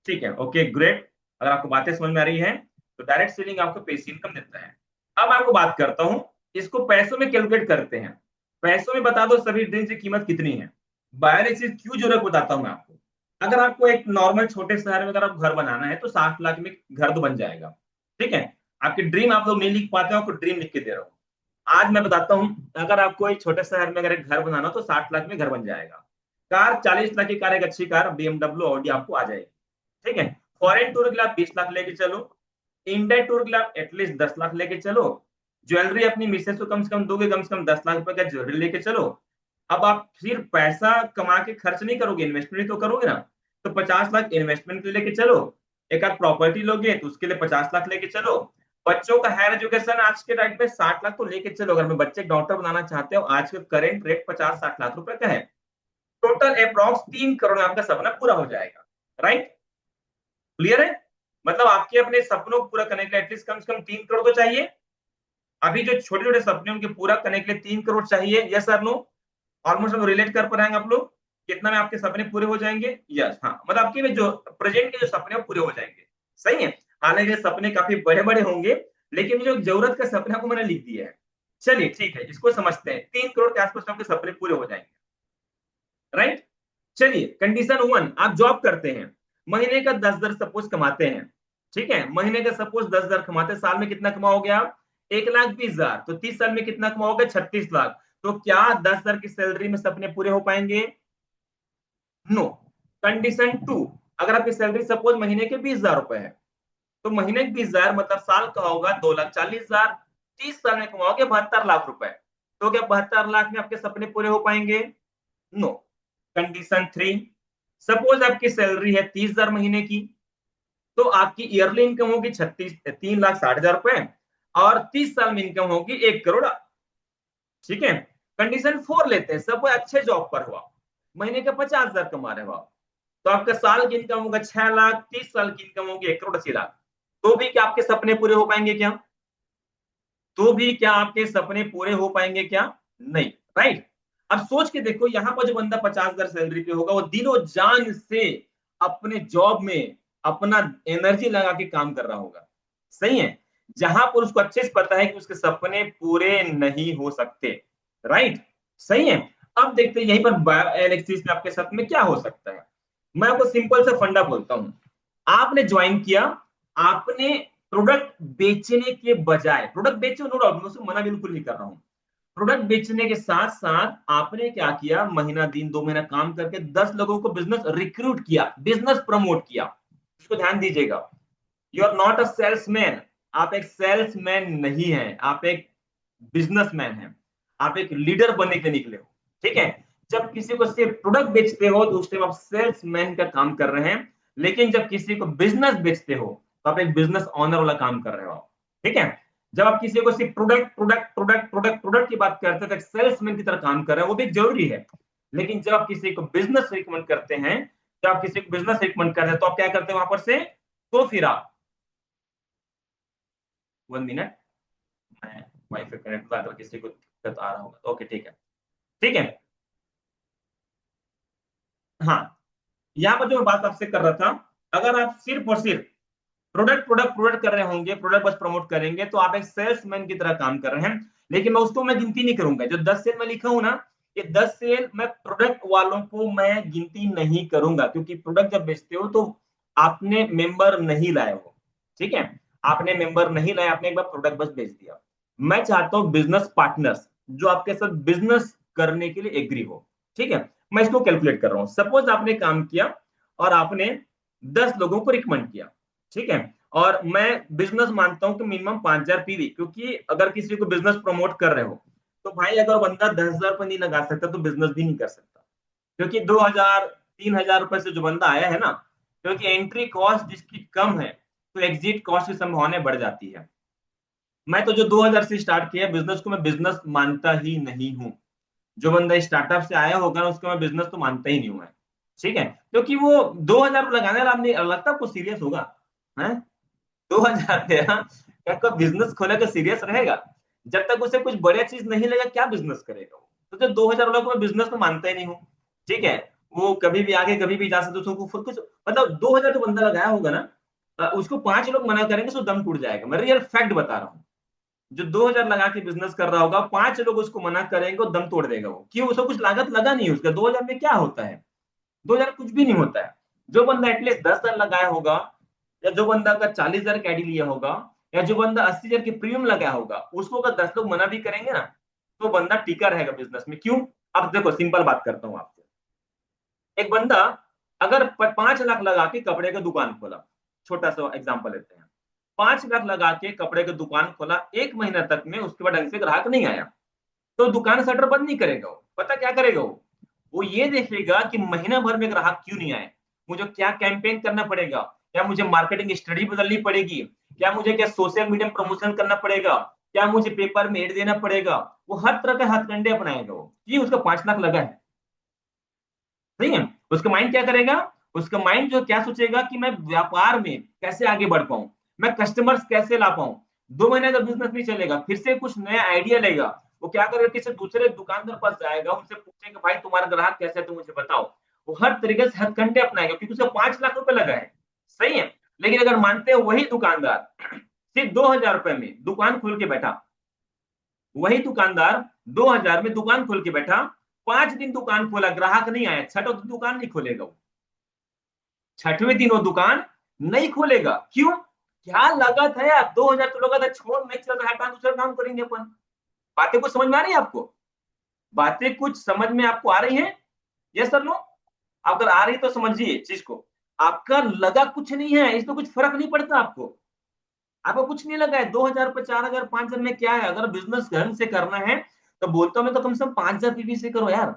ठीक है, ओके, ग्रेट। अगर आपको बातें समझ में आ रही है तो डायरेक्ट सेलिंग आपको पैसिव इनकम देता है। अब आपको बात करता हूं, इसको पैसों में कैलकुलेट करते हैं। पैसों में बता दो सभी ड्रीम की कीमत कितनी है। बायोलिसिस क्यों जरूरत बताता हूं मैं आपको। अगर आपको एक नॉर्मल छोटे शहर में अगर आप घर बनाना है तो 60 लाख में घर तो बन जाएगा, ठीक है। आपकी ड्रीम आप लोग नहीं लिख पाते हो, आपको ड्रीम लिख के दे रहा हूँ। आज मैं बताता हूँ, अगर आपको एक छोटे शहर में अगर एक घर बनाना तो 60 लाख में घर बन जाएगा। कार 40 लाख की कार, एक अच्छी कार BMW ऑडी आपको आ जाएगी, ठीक है। फॉरेन टूर के लिए आप 20 लाख लेके चलो। इंडिया टूर के लिए आप एटलीस्ट 10 लाख लेके चलो। ज्वेलरी अपनी मिसेस को कम से कम दोगे, कम से कम 10 लाख रुपए का ज्वेलरी लेके चलो। अब आप फिर पैसा कमा के खर्च नहीं करोगे, इन्वेस्टमेंट तो करोगे ना। तो 50 लाख इन्वेस्टमेंट के लिए लेके चलो। एक आध प्रॉपर्टी लोगे तो उसके लिए 50 लाख लेके चलो। बच्चों का हायर एजुकेशन आज के टाइम पे 60 लाख तो लेके चलो। अगर मैं बच्चे डॉक्टर बनाना चाहते हो, आज का करेंट रेट 50-60 लाख रुपए का है। टोटल अप्रॉक्स 3 करोड़ में आपका सपना पूरा हो जाएगा। राइट, क्लियर है? मतलब आपके अपने सपनों को पूरा करने के लिए एटलीस्ट कम से कम 3 करोड़ तो चाहिए। अभी जो छोटे छोटे सपने उनके पूरा करने के लिए 3 करोड़ चाहिए। Yes sir, no? ऑलमोस्ट हम रिलेट कर पाएंगे आप लोग? कितना में आपके सपने पूरे हो जाएंगे? यस, हाँ, मतलब आपके में जो प्रेजेंट के जो सपने वो पूरे हो जाएंगे। सही है। हालांकि सपने काफी बड़े बड़े होंगे, लेकिन जो जरूरत का सपना को मैंने लिख दिया है। चलिए ठीक है, इसको समझते हैं। 3 करोड़ के आसपास आपके सपने पूरे हो जाएंगे। राइट, चलिए कंडीशन 1, आप जॉब करते हैं, महीने का 10,000 सपोज कमाते हैं, ठीक है। महीने का सपोज 10,000 कमाते हैं, साल में कितना कमाओगे आप? 1,20,000। तो 30 साल में कितना कमाओगे? 36 लाख। तो क्या 10,000 की सैलरी में सपने पूरे हो पाएंगे? नो। कंडीशन 2, अगर आपकी सैलरी सपोज महीने के 20,000 रुपए है, तो महीने के 20,000 मतलब साल का होगा 2,40,000। 30 साल में कमाओगे 72 लाख रुपए। तो क्या 72 लाख में आपके सपने पूरे हो पाएंगे? नो। कंडीशन 3, सपोज आपकी सैलरी है 30,000 महीने की, तो आपकी ईयरली इनकम होगी 3,60,000 रुपए और 30 साल में इनकम होगी 1 करोड़। ठीक है। कंडीशन 4 लेते हैं, सब अच्छे जॉब पर हुआ, महीने का 50,000 कमा रहे हो आप, तो आपका साल की इनकम होगा 6 लाख। 30 साल की इनकम होगी 1,80,00,000। तो भी क्या आपके सपने पूरे हो पाएंगे क्या? तो भी क्या आपके सपने पूरे हो पाएंगे क्या? नहीं। राइट। अब सोच के देखो, यहां पर जो बंदा 50,000 सैलरी पे होगा, वो दिनों जान से अपने जॉब में अपना एनर्जी लगा के काम कर रहा होगा। सही है। जहां पर उसको अच्छे से पता है कि उसके सपने पूरे नहीं हो सकते। राइट, सही है। अब देखते हैं यहीं पर बायोएलेक्ट्रिस में आपके साथ में क्या हो सकता है। मैं आपको सिंपल सा फंडा बोलता हूं। आपने ज्वाइन किया, आपने प्रोडक्ट बेचने के बजाय, प्रोडक्ट बेचो नो डाउट, मैं उसको मना बिल्कुल नहीं कर रहा हूं, प्रोडक्ट बेचने के साथ साथ आपने क्या किया, महीना दिन 2 महीना काम करके 10 लोगों को बिजनेस रिक्रूट किया, बिजनेस प्रमोट किया। इसको ध्यान दीजिएगा, you are not a salesman, आप एक सेल्समैन नहीं है, आप एक बिजनेसमैन है, आप एक लीडर बनने के निकले हो। ठीक है, जब किसी को सिर्फ प्रोडक्ट बेचते हो तो उस टाइम आप सेल्समैन का काम कर रहे हैं, लेकिन जब किसी को बिजनेस बेचते हो तो आप एक बिजनेस ऑनर वाला काम कर रहे हो। ठीक है, जब आप किसी को सिर्फ product product product product product की बात करते हैं तो सेल्समैन की तरह काम कर रहे हैं, वो भी जरूरी है। लेकिन जब आप किसी को बिजनेस रिकमेंड करते हैं, जब आप किसी को बिजनेस रिकमेंड करते हैं तो आप क्या करते हैं वहां पर से, तो फिर आप 1 मिनट, मैं वाईफाई कनेक्ट अगर किसी को दिक्कत आ रहा होगा, ओके ठीक है। ठीक है, हाँ, यहाँ पर जो मैं बात आपसे कर रहा था, अगर आप सिर्फ और सिर्फ प्रोडक्ट प्रोडक्ट प्रोडक्ट कर रहे होंगे, प्रोडक्ट बस प्रमोट करेंगे, तो आप एक सेल्समैन की तरह काम कर रहे हैं। लेकिन मैं उसको मैं गिनती नहीं करूंगा, जो 10 सेल में लिखा हूं ना, ये 10 सेल मैं प्रोडक्ट वालों को मैं गिनती नहीं करूंगा, क्योंकि प्रोडक्ट जब बेचते हो तो आपने मेंबर नहीं लाए हो। ठीक है, आपने मेंबर नहीं लाए, आपने एक बार प्रोडक्ट बस बेच दिया। मैं चाहता हूं बिजनेस पार्टनर्स जो आपके साथ बिजनेस करने के लिए एग्री हो। ठीक है, मैं इसको कैलकुलेट कर रहा हूं, सपोज आपने काम किया और आपने 10 लोगों को रिकमेंड किया। ठीक है, और मैं बिजनेस मानता हूं कि मिनिमम 5,000 पीवी, क्योंकि अगर किसी को बिजनेस प्रमोट कर रहे हो तो भाई अगर बंदा 10,000 रुपये नहीं लगा सकता तो बिजनेस भी नहीं कर सकता, क्योंकि 2,000 3,000 रुपए से जो बंदा आया है ना, क्योंकि एंट्री कॉस्ट जिसकी कम है तो एग्जिट कॉस्ट की संभावना बढ़ जाती है। मैं तो जो 2,000 से स्टार्ट किया बिजनेस को मैं बिजनेस मानता ही नहीं हूँ। जो बंदा स्टार्टअप से आया होगा ना उसको मैं बिजनेस तो मानता ही नहीं हूँ मैं। ठीक है, क्योंकि वो 2,000 लगाने वाला नहीं लगता आपको सीरियस होगा है, 2,000 पे क्या बिजनेस खोलेगा सीरियस रहेगा? जब तक उसे कुछ बढ़िया चीज नहीं लगेगा क्या बिजनेस करेगा वो? तो जो 2,000 वालों को मैं बिजनेस में मानता ही नहीं हूँ। ठीक है, वो कभी भी आगे कभी भी जा सकते, उसको कुछ मतलब 2,000 जो बंदा लगाया होगा ना, उसको 5 लोग मना करेंगे तो दम टूट जाएगा, मैं रियल फैक्ट बता रहा हूँ। जो 2,000 लगा के बिजनेस कर रहा होगा, 5 लोग उसको मना करेंगे, दम तोड़ देगा वो, क्यों? उसको कुछ लागत लगा नहीं है, उसका 2,000 में क्या होता है? 2,000 कुछ भी नहीं होता है। जो बंदा एटलीस्ट 10,000 लगाया होगा, या जो बंदा का 40,000 का आईडी लिया होगा, या जो बंदा 80,000 की प्रीमियम लगाया होगा, उसको अगर 10 लोग मना भी करेंगे ना, तो बंदा टिका रहेगा बिजनेस में। क्यों? अब देखो सिंपल बात करता हूं आपसे, एक बंदा अगर 5 लाख लगा के कपड़े का दुकान खोला, छोटा सा एग्जांपल लेते हैं, 5 लाख लगा के कपड़े का दुकान खोला, 1 महीना तक में उसके बाद ढंग से ग्राहक नहीं आया, तो दुकान शटर बंद नहीं करेगा वो। पता क्या करेगा वो ये देखेगा कि महीना भर में ग्राहक क्यों नहीं आए, मुझे क्या कैंपेन करना पड़ेगा, क्या मुझे मार्केटिंग स्ट्रेटजी बदलनी पड़ेगी, क्या मुझे क्या सोशल मीडिया में प्रमोशन करना पड़ेगा, क्या मुझे पेपर में एड देना पड़ेगा। वो हर तरह के हथकंडे अपनाएगा वो, ये उसका 5 लाख लगा है। सही है, उसका माइंड क्या करेगा, उसका माइंड जो क्या सोचेगा कि मैं व्यापार में कैसे आगे बढ़ पाऊं, मैं कस्टमर्स कैसे ला पाऊं। 2 महीने का बिजनेस नहीं चलेगा, फिर से कुछ नया आइडिया लेगा। वो क्या करेगा, किसी दूसरे दुकानदार पास जाएगा, उनसे पूछेगा भाई तुम्हारा ग्राहक कैसे है, तुम मुझे बताओ। वो हर तरीके से हथकंडे अपनाएगा, क्योंकि उसे 5 लाख रुपए लगा है। सही है, लेकिन अगर मानते हैं वही दुकानदार सिर्फ 2,000 रुपए में दुकान खोल के बैठा, वही दुकानदार 2,000 में दुकान खोल के बैठा, 5 दिन दुकान खोला, ग्राहक नहीं आया, छठा दुकान नहीं खोलेगा वो, 6वें दिन वो दुकान नहीं खोलेगा। क्यों? क्या लागत है यार, 2,000 तो लागत है, छोड़ नहीं चल रहा है, दूसरा काम करेंगे अपन। बातें कुछ समझ में आ रही है आपको? बातें कुछ समझ में आपको आ रही है? Yes sir no? अगर आ रही तो समझिए चीज को। आपका लगा कुछ नहीं है, इसमें कुछ फर्क नहीं पड़ता आपको, आपको कुछ नहीं लगा है। 2,000 पे 4,000 5,000 में क्या है? अगर बिजनेस ढंग से करना है तो बोलता हूं मैं, तो कम से कम 5,000 पीवी से करो यार,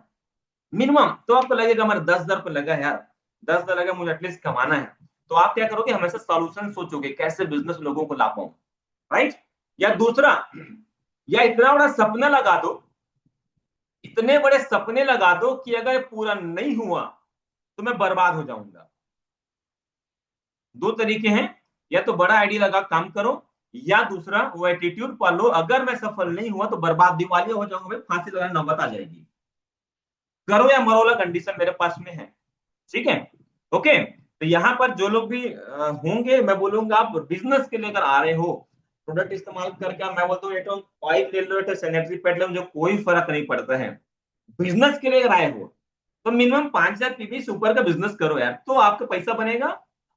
मिनिमम। तो आपको लगेगा हमारे 10,000 रुपये लगा है यार, 10,000 लगा, मुझे एटलीस्ट कमाना है। तो आप क्या करोगे, हमेशा सॉल्यूशन सोचोगे कैसे बिजनेस लोगों को ला पाऊं, राइट? या दूसरा, या इतना बड़ा सपना लगा दो, इतने बड़े सपने लगा दो कि अगर पूरा नहीं हुआ तो मैं बर्बाद हो जाऊंगा। दो तरीके हैं, या तो बड़ा आइडिया लगा काम करो, या दूसरा वो एटीट्यूड पालो, अगर मैं सफल नहीं हुआ तो बर्बाद, दिवालिया हो जाऊंगा, फांसी लगाने नौबत आ जाएगी। करो या मरो वाला कंडीशन मेरे पास में है। ठीक है, ओके। तो यहाँ पर जो लोग भी होंगे, मैं बोलूंगा आप बिजनेस के लिए अगर आ रहे हो, प्रोडक्ट इस्तेमाल करके, मैं बोलता हूँ ऑयल ले लो, सैनिटरी पैड ले लो, जो कोई फर्क नहीं पड़ता है। बिजनेस के लिए अगर आए हो तो मिनिमम 5,000 पीवी से ऊपर का बिजनेस करो यार, तो आपका पैसा बनेगा,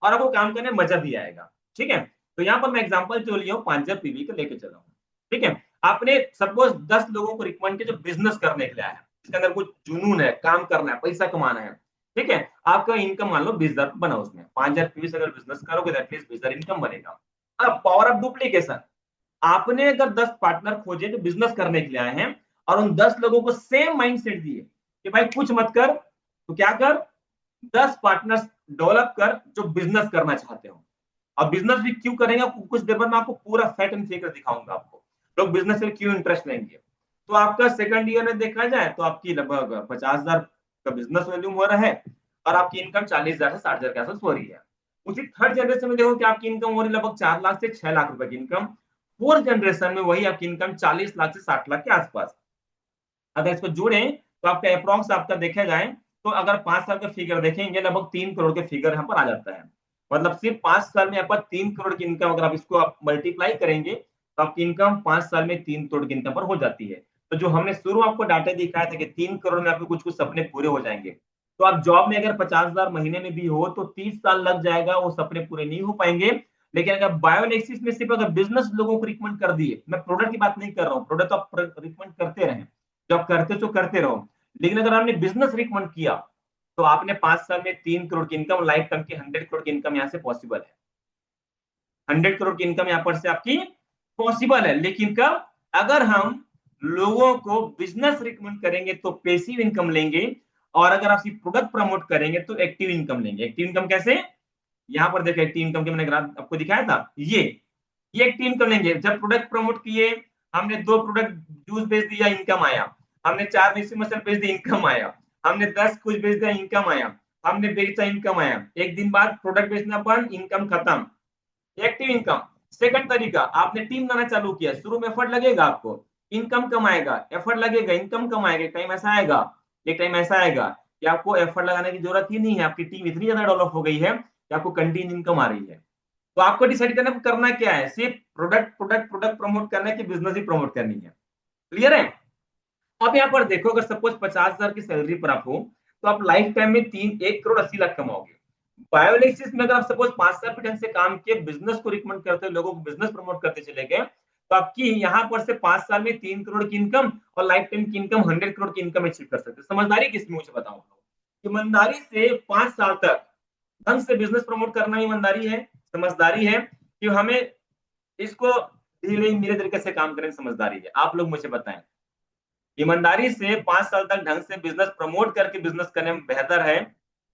और आपको काम करने में मजा भी आएगा। ठीक है, तो यहाँ पर मैं एग्जांपल जो लिया हूँ 5,000 पीवी का लेके चला हूँ। ठीक है, आपने सपोज 10 लोगों को रिकमेंड किया जो बिजनेस करने के लिए आया है, इसके अंदर कुछ जुनून है, काम करना है, पैसा कमाना है। ठीक है, आपका इनकम मान लो 20,000 बना, उसमें 5,000 पीवी से अगर बिजनेस करोगे तो एटलीस्ट 20,000 इनकम बनेगा। अब पावर ऑफ डुप्लीकेशन, आपने अगर 10 पार्टनर खोजे जो बिजनेस करने के लिए आए हैं और उन 10 लोगों को सेम माइंडसेट दिए कि भाई कुछ मत कर, तो क्या कर, 10 पार्टनर्स डेवलप कर जो बिजनेस करना चाहते हो। और बिजनेस भी क्यों करेंगे, कुछ देर बाद मैं आपको पूरा फैक्ट एंड फिगर दिखाऊंगा आपको लोग बिजनेस में क्यों इंटरेस्ट लेंगे। तो आपका सेकंड ईयर में देखा जाए तो आपकी लगभग 50,000 का बिजनेस वॉल्यूम हो रहा है और आपकी इनकम 40,000 से 60,000 के आसपास हो रही है। उसी थर्ड जनरेशन में देखो कि आपकी इनकम हो रही है लगभग 4 लाख से 6 लाख रुपए की इनकम। फोर्थ जनरेशन में वही आपकी इनकम 40 लाख से 60 लाख के आसपास। अगर इसको जोड़ें तो आपका अप्रॉक्स आपका देखा जाए तो अगर 5 साल का फिगर देखेंगे लगभग 3 करोड़ के फिगर यहाँ पर आ जाता है। मतलब सिर्फ 5 साल में आपका 3 करोड़ की इनकम, अगर आप इसको आप मल्टीप्लाई करेंगे तो आपकी इनकम 5 साल में 3 करोड़ की इनकम पर हो जाती है। तो जो हमने शुरू आपको डाटा दिखाया था कि 3 करोड़ में आपके कुछ कुछ सपने पूरे हो जाएंगे, तो आप जॉब में अगर 50,000 महीने में भी हो तो 30 साल लग जाएगा, वो सपने पूरे नहीं हो पाएंगे। लेकिन अगर बायोलेक्सिस में सिर्फ अगर बिजनेस लोगों को रिकमेंड कर दिए, मैं प्रोडक्ट की बात नहीं कर रहा हूँ, प्रोडक्ट तो आप रिकमेंड करते रहे, जब करते तो करते रहो, लेकिन अगर आपने बिजनेस रिकमेंड किया तो आपने 5 साल में 3 करोड़ की इनकम, लाइफ टाइम की 100 करोड़ की इनकम यहाँ से पॉसिबल है। 100 करोड़ की इनकम यहाँ पर से आपकी पॉसिबल है। लेकिन कब, अगर हम लोगों को बिजनेस रिकमेंड करेंगे तो पेसिव इनकम लेंगे, और अगर आप प्रोडक्ट प्रमोट करेंगे तो एक्टिव इनकम लेंगे। एक्टिव इनकम कैसे, यहाँ पर देखो एक्टिव इनकम के मैंने ग्राफ आपको दिखाया था, ये एक्टिव इनकम लेंगे। जब प्रोडक्ट प्रमोट किए, हमने 2 प्रोडक्ट जूस बेच दिया, इनकम आया। हमने 4 मिक्सी मसल बेच दिया, इनकम आया। हमने 10 कुछ बेच दिया, इनकम आया। हमने बेचा, इनकम आया। एक दिन बाद प्रोडक्ट बेचना बंद, इनकम खत्म। Active income. सेकंड तरीका, आपने टीम बनाना चालू किया, शुरू में एफर्ट लगेगा आपको, इनकम कम आएगा, एफर्ट लगेगा, इनकम कम आएगा। टाइम ऐसा आएगा, एक टाइम ऐसा आएगा कि आपको एफर्ट लगाने की जरूरत ही नहीं है, आपकी टीम इतनी ज्यादा डेवलप हो गई है कि आपको कंटिन्यू इनकम आ रही है। तो आपको डिसाइड करना क्या है, सिर्फ प्रोडक्ट प्रोडक्ट प्रोडक्ट प्रमोट करना है कि बिजनेस ही प्रमोट करनी है। क्लियर है। अब यहाँ पर देखो, अगर सपोज 50,000 की सैलरी पर आप हो तो आप लाइफ टाइम में 1 करोड़ 80 लाख कमाओगे। बायोलिसिस में अगर आप सपोज 5 साल पे ढंग से काम किए, बिजनेस को रिकमेंड करते, लोगों को बिजनेस प्रमोट करते चले गए, तो आपकी यहाँ पर से 5 साल में 3 करोड़ की इनकम और लाइफ टाइम की इनकम 100 करोड़ की इनकम अचीव कर सकते। समझदारी किसमें, मुझे बताओ। ईमानदारी से 5 साल तक ढंग से बिजनेस प्रमोट करना ईमानदारी है, समझदारी है कि हमें इसको धीरे धीरे तरीके से काम करने की समझदारी है। आप लोग मुझे बताएं, ईमानदारी से 5 साल तक ढंग से बिजनेस प्रमोट करके बिजनेस करने में बेहतर है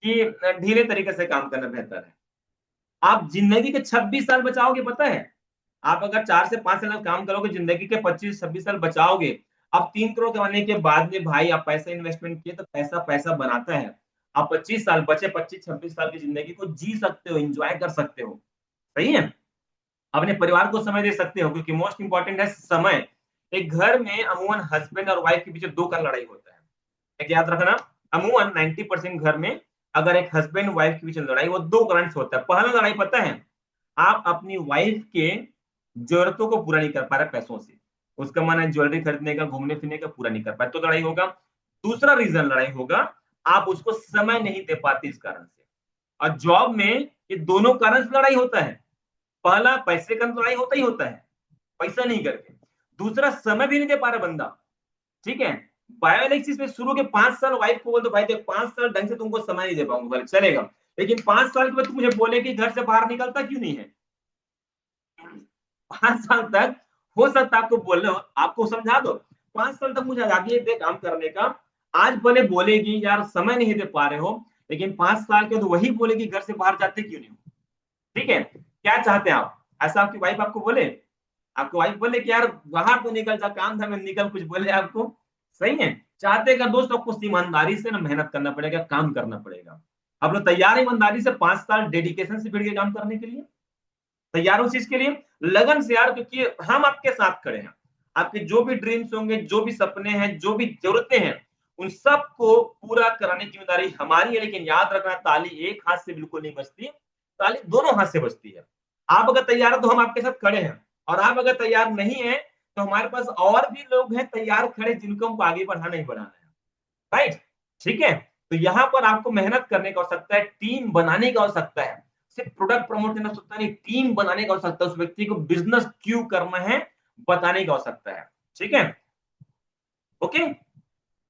कि ढीले तरीके से काम करना बेहतर है। आप जिंदगी के 26 साल बचाओगे, पता है। आप अगर 4 से 5 साल काम करोगे, जिंदगी के 25-26 साल बचाओगे। अब 3 करोड़ कमाने के बाद में भाई आप पैसा इन्वेस्टमेंट किए तो पैसा पैसा बनाता है। आप 25 साल बचे, 25-26 साल की जिंदगी को जी सकते हो, एंजॉय कर सकते हो। सही है, अपने परिवार को समय दे सकते हो, क्योंकि मोस्ट इंपॉर्टेंट है समय। एक घर में अमूमन हस्बैंड और वाइफ के पीछे 2 का लड़ाई होता है, एक याद रखना। अमूमन 90% घर में अगर एक हस्बैंड वाइफ के बीच लड़ाई, वो 2 कारण से होता है। पहला लड़ाई पता है, आप अपनी वाइफ के जरूरतों को पूरा नहीं कर पा रहे पैसों से, उसका मन है ज्वेलरी खरीदने का, घूमने फिरने का, पूरा नहीं कर पाए तो लड़ाई होगा। दूसरा रीजन लड़ाई होगा, आप उसको समय नहीं दे पाते इस कारण से। और जॉब में ये दोनों कारण से लड़ाई होता है। पहला पैसे का लड़ाई होता ही होता है, पैसा नहीं करके। दूसरा समय भी नहीं दे पा रहा बंदा। ठीक है, बायोलिक्सिस में शुरू के 5 साल वाइफ को बोल दो भाई देख 5 साल ढंग से तुमको समय नहीं दे पाऊंगा, बोले चलेगा। लेकिन 5 साल के बाद तुम मुझे बोले कि घर से बाहर निकलता क्यों नहीं है। 5 साल तक हो सकता आपको बोल रहे हो, आपको समझा दो 5 साल तक मुझे आजादी दे काम करने का। आज भले बोलेगी यार समय नहीं दे पा रहे हो, लेकिन 5 साल के बाद वही बोलेगी घर से बाहर जाते क्यों नहीं हो। ठीक है, क्या चाहते हैं आप, ऐसा आपकी वाइफ आपको बोले, आपको वाइफ बोले कि यार बाहर तो निकल जा, काम धाम में निकल, कुछ बोले आपको। सही है, चाहते कर दोस्त आपको ईमानदारी से ना मेहनत करना पड़ेगा, काम करना पड़ेगा। आप लोग तैयार है ईमानदारी से 5 साल डेडिकेशन से भिड़ के काम करने के लिए, तैयार हो उस चीज के लिए, लगन से यार, क्योंकि हम आपके साथ खड़े हैं। आपके जो भी ड्रीम्स होंगे, जो भी सपने हैं, जो भी जरूरतें हैं, उन सबको पूरा कराने की जिम्मेदारी हमारी है। लेकिन याद रखना, ताली एक हाथ से बिल्कुल नहीं बजती, ताली दोनों हाथ से बजती है। आप अगर तैयार हो तो हम आपके साथ खड़े हैं, और आप अगर तैयार नहीं है तो हमारे पास और भी लोग हैं तैयार खड़े, जिनको हमको आगे बढ़ाना ही बढ़ाना है। राइट, ठीक है। तो यहाँ पर आपको मेहनत करने की आवश्यकता है, टीम बनाने की आवश्यकता है। सिर्फ प्रोडक्ट प्रमोट करना आवश्यकता नहीं, टीम बनाने का आवश्यकता है, उस व्यक्ति को बिजनेस क्यों करना है बताने का आवश्यकता है। ठीक है, ओके।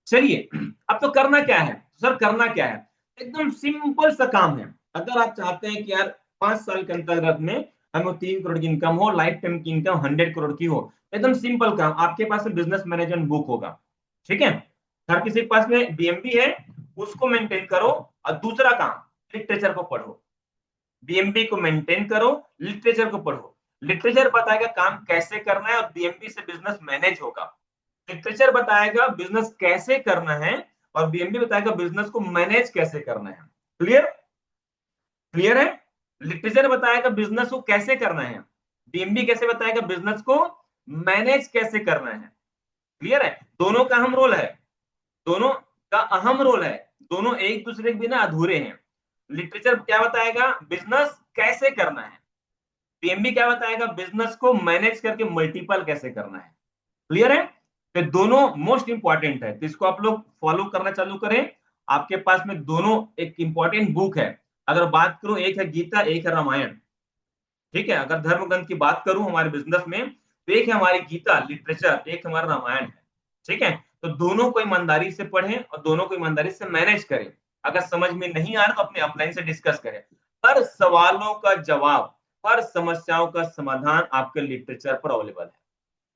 चलिए, अब तो करना क्या है सर, करना क्या है? एकदम सिंपल सा काम है। अगर आप चाहते हैं कि यार 5 साल के अंतर्गत में हमें 3 करोड़ की इनकम हो, लाइफ टाइम की इनकम 100 करोड़ की हो, एकदम सिंपल काम, आपके पास बिजनेस मैनेजमेंट बुक होगा। ठीक है, हर किसी के पास में बीएमबी है, उसको मेंटेन करो। और दूसरा काम, लिटरेचर को पढ़ो। बीएमबी को मेंटेन करो, लिटरेचर को पढ़ो। लिटरेचर बताएगा काम कैसे करना है और बीएमबी से बिजनेस मैनेज होगा। लिटरेचर बताएगा बिजनेस कैसे करना है और बीएमबी बताएगा बिजनेस को मैनेज कैसे करना है। क्लियर? क्लियर है? लिटरेचर बताएगा बिजनेस को कैसे करना है, बीएमबी कैसे बताएगा बिजनेस को मैनेज कैसे करना है। क्लियर है? दोनों का अहम रोल है, दोनों का अहम रोल है, दोनों एक दूसरे के बिना अधूरे हैं। लिटरेचर क्या बताएगा, बिजनेस कैसे करना है। बीएमबी क्या बताएगा, बिजनेस को मैनेज करके मल्टीपल कैसे करना है। क्लियर है? तो दोनों मोस्ट इंपॉर्टेंट है, तो इसको आप लोग फॉलो करना चालू करें। आपके पास में दोनों एक इंपॉर्टेंट बुक है। अगर बात करूं, एक है गीता, एक है रामायण। ठीक है, अगर धर्म ग्रंथ की बात करूं हमारे बिजनेस में, तो एक है हमारी गीता लिटरेचर, एक हमारा रामायण है। ठीक है, तो दोनों को ईमानदारी से पढ़ें और दोनों को ईमानदारी से मैनेज करें। अगर समझ में नहीं आ रहा तो अपने अपलाइन से डिस्कस करें। हर सवालों का जवाब, हर समस्याओं का समाधान आपके लिटरेचर पर अवेलेबल है,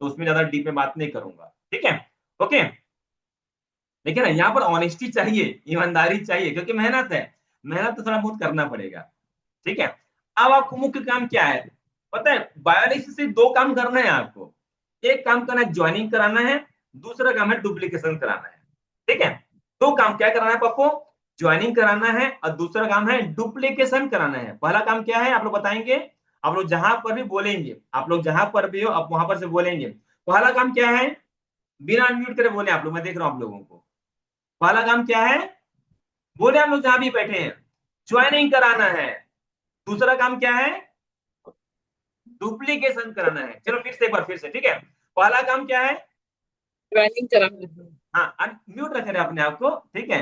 तो उसमें ज्यादा डीप में बात नहीं करूंगा। ठीक है, ओके। देखिए ना, यहाँ पर ऑनेस्टी चाहिए, ईमानदारी चाहिए, क्योंकि मेहनत है, मेहनत तो थोड़ा बहुत करना पड़ेगा। ठीक है, अब आपको मुख्य काम क्या है पता है? बायोलिक्स से 2 काम करना है आपको। एक काम करना है ज्वाइनिंग कराना है, दूसरा काम है डुप्लीकेशन कराना है। ठीक है, 2 काम क्या कराना है आपको? ज्वाइनिंग कराना है और दूसरा काम है डुप्लीकेशन कराना है। पहला काम क्या है आप लोग बताएंगे, आप लोग जहां पर भी बोलेंगे, आप लोग जहां पर भी हो आप वहां पर से बोलेंगे। पहला काम क्या है? बिना अनम्यूट करे बोले आप लोग, मैं देख रहा हूं आप लोगों को। पहला काम क्या है? बोले हम लोग जहां भी बैठे हैं, ज्वाइनिंग कराना है। दूसरा काम क्या है? डुप्लीकेशन कराना है। चलो फिर से एक बार फिर से, ठीक है। पहला काम क्या है? ज्वाइनिंग कराना है। हाँ, अनम्यूट रखे रहे अपने आप को, ठीक है।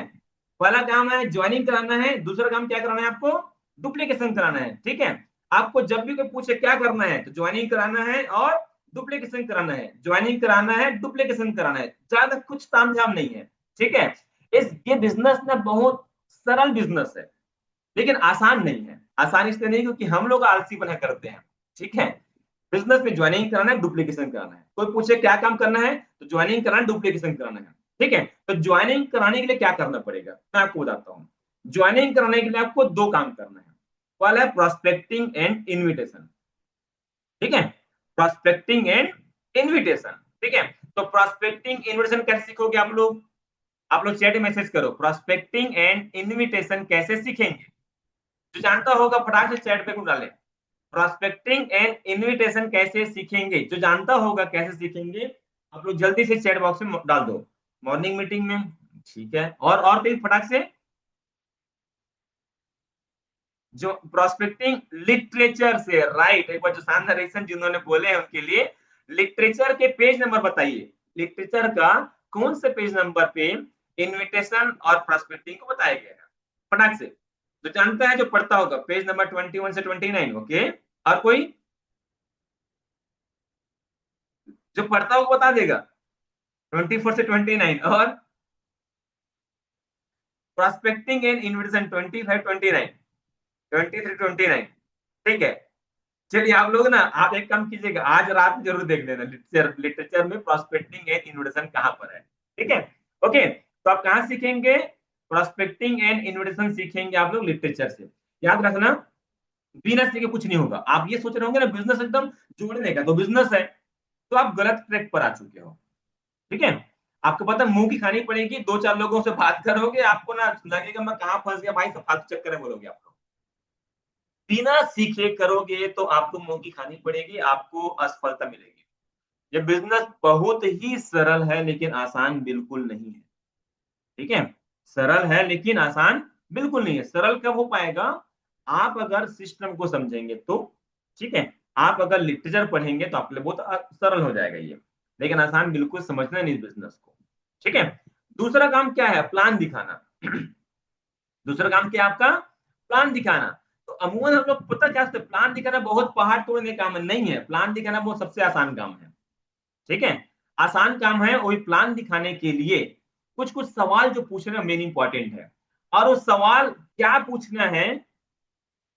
पहला काम है ज्वाइनिंग कराना है, दूसरा काम क्या कराना है आपको? डुप्लीकेशन कराना है। ठीक है, आपको जब भी कोई पूछे क्या करना है, तो ज्वाइनिंग कराना है और डुप्लीकेशन कराना है, ज्वाइनिंग कराना है, डुप्लीकेशन कराना है, ज्यादा कुछ तामझाम नहीं है। ठीक है, ये बिजनेस ना बहुत सरल बिजनेस है, लेकिन आसान नहीं है। आसान इसलिए नहीं क्योंकि हम लोग आलसी बना करते हैं। ठीक है, बिजनेस में ज्वाइनिंग कराना है, डुप्लीकेशन कराना है। कोई पूछे क्या काम करना है, तो ज्वाइनिंग कराना, डुप्लीकेशन कराना है। ठीक है, तो ज्वाइनिंग कराने के लिए क्या करना पड़ेगा मैं आपको बताता हूँ। ज्वाइनिंग कराने के लिए आपको 2 काम करना है। पहला है प्रोस्पेक्टिंग एंड इन्विटेशन। ठीक है, प्रोस्पेक्टिंग एंड इन्विटेशन। ठीक है, तो प्रोस्पेक्टिंग इन्विटेशन कैसे सीखोगे आप लोग? आप लोग चैट मैसेज करो, प्रोस्पेक्टिंग एंड इन्विटेशन कैसे सीखेंगे? जो जानता होगा फटाक से चैट पे कुछ डाले। प्रोस्पेक्टिंग एंड इनविटेशन कैसे सीखेंगे, जो जानता होगा कैसे सीखेंगे, आप लोग जल्दी से चैट बॉक्स में डाल दो। मॉर्निंग मीटिंग में, ठीक है। और भी फटाक से, जो प्रोस्पेक्टिंग लिटरेचर से, राइट, एक बार जो शानदार रिएक्शन जिन्होंने बोले हैं उनके लिए। लिटरेचर के पेज नंबर बताइए, लिटरेचर का कौन से पेज नंबर पे इनविटेशन और प्रोस्पेक्टिंग को बताया गया है? फटाक से, जो जानता है, जो पढ़ता होगा, पेज नंबर 21 से 29। ओके, और कोई जो पढ़ता होगा बता देगा? 24 से 29। और प्रोस्पेक्टिंग एंड इन्विटेशन 25, 29, 23, 29। ठीक है, चलिए आप लोग ना, आप एक काम कीजिएगा, आज रात में जरूर देख लेना लिटरेचर, लिटरेचर में प्रोस्पेक्टिंग एंड इन्विटेशन कहां पर है। ठीक है, ओके। तो आप कहां सीखेंगे? प्रोस्पेक्टिंग एंड इन्विटेशन सीखेंगे आप लोग लिटरेचर से। याद रखना, बिना सीखे कुछ नहीं होगा। आप ये सोच रहे होंगे ना बिजनेस एकदम जोड़ने का, तो बिजनेस है, तो आप गलत ट्रैक पर आ चुके हो। ठीक है, आपको पता है मुंह की खानी पड़ेगी, 2-4 लोगों से बात करोगे, आपको ना लगेगा मैं कहां फंस गया भाई, सब फालतू चक्कर में बोलोगे आप लोग। बिना सीखे करोगे तो आपको मुंह की खानी पड़ेगी, आपको असफलता मिलेगी। ये बिजनेस बहुत ही सरल है लेकिन आसान बिल्कुल नहीं है। ठीक है, सरल है लेकिन आसान बिल्कुल नहीं है। सरल कब हो पाएगा? आप अगर सिस्टम को समझेंगे तो। ठीक है, आप अगर लिटरेचर पढ़ेंगे तो आपके लिए बहुत सरल हो जाएगा ये, लेकिन आसान बिल्कुल समझना नहीं बिजनेस को। ठीक है, दूसरा काम क्या है? प्लान दिखाना। दूसरा काम क्या है आपका? प्लान दिखाना। तो अमूमन हम लोग पता क्या होता है, प्लान दिखाना बहुत पहाड़ तोड़ने का काम नहीं है, प्लान दिखाना वो सबसे आसान काम है। ठीक है, आसान काम है। वही प्लान दिखाने के लिए कुछ कुछ सवाल जो पूछना मेन इंपॉर्टेंट है, और वो सवाल क्या पूछना है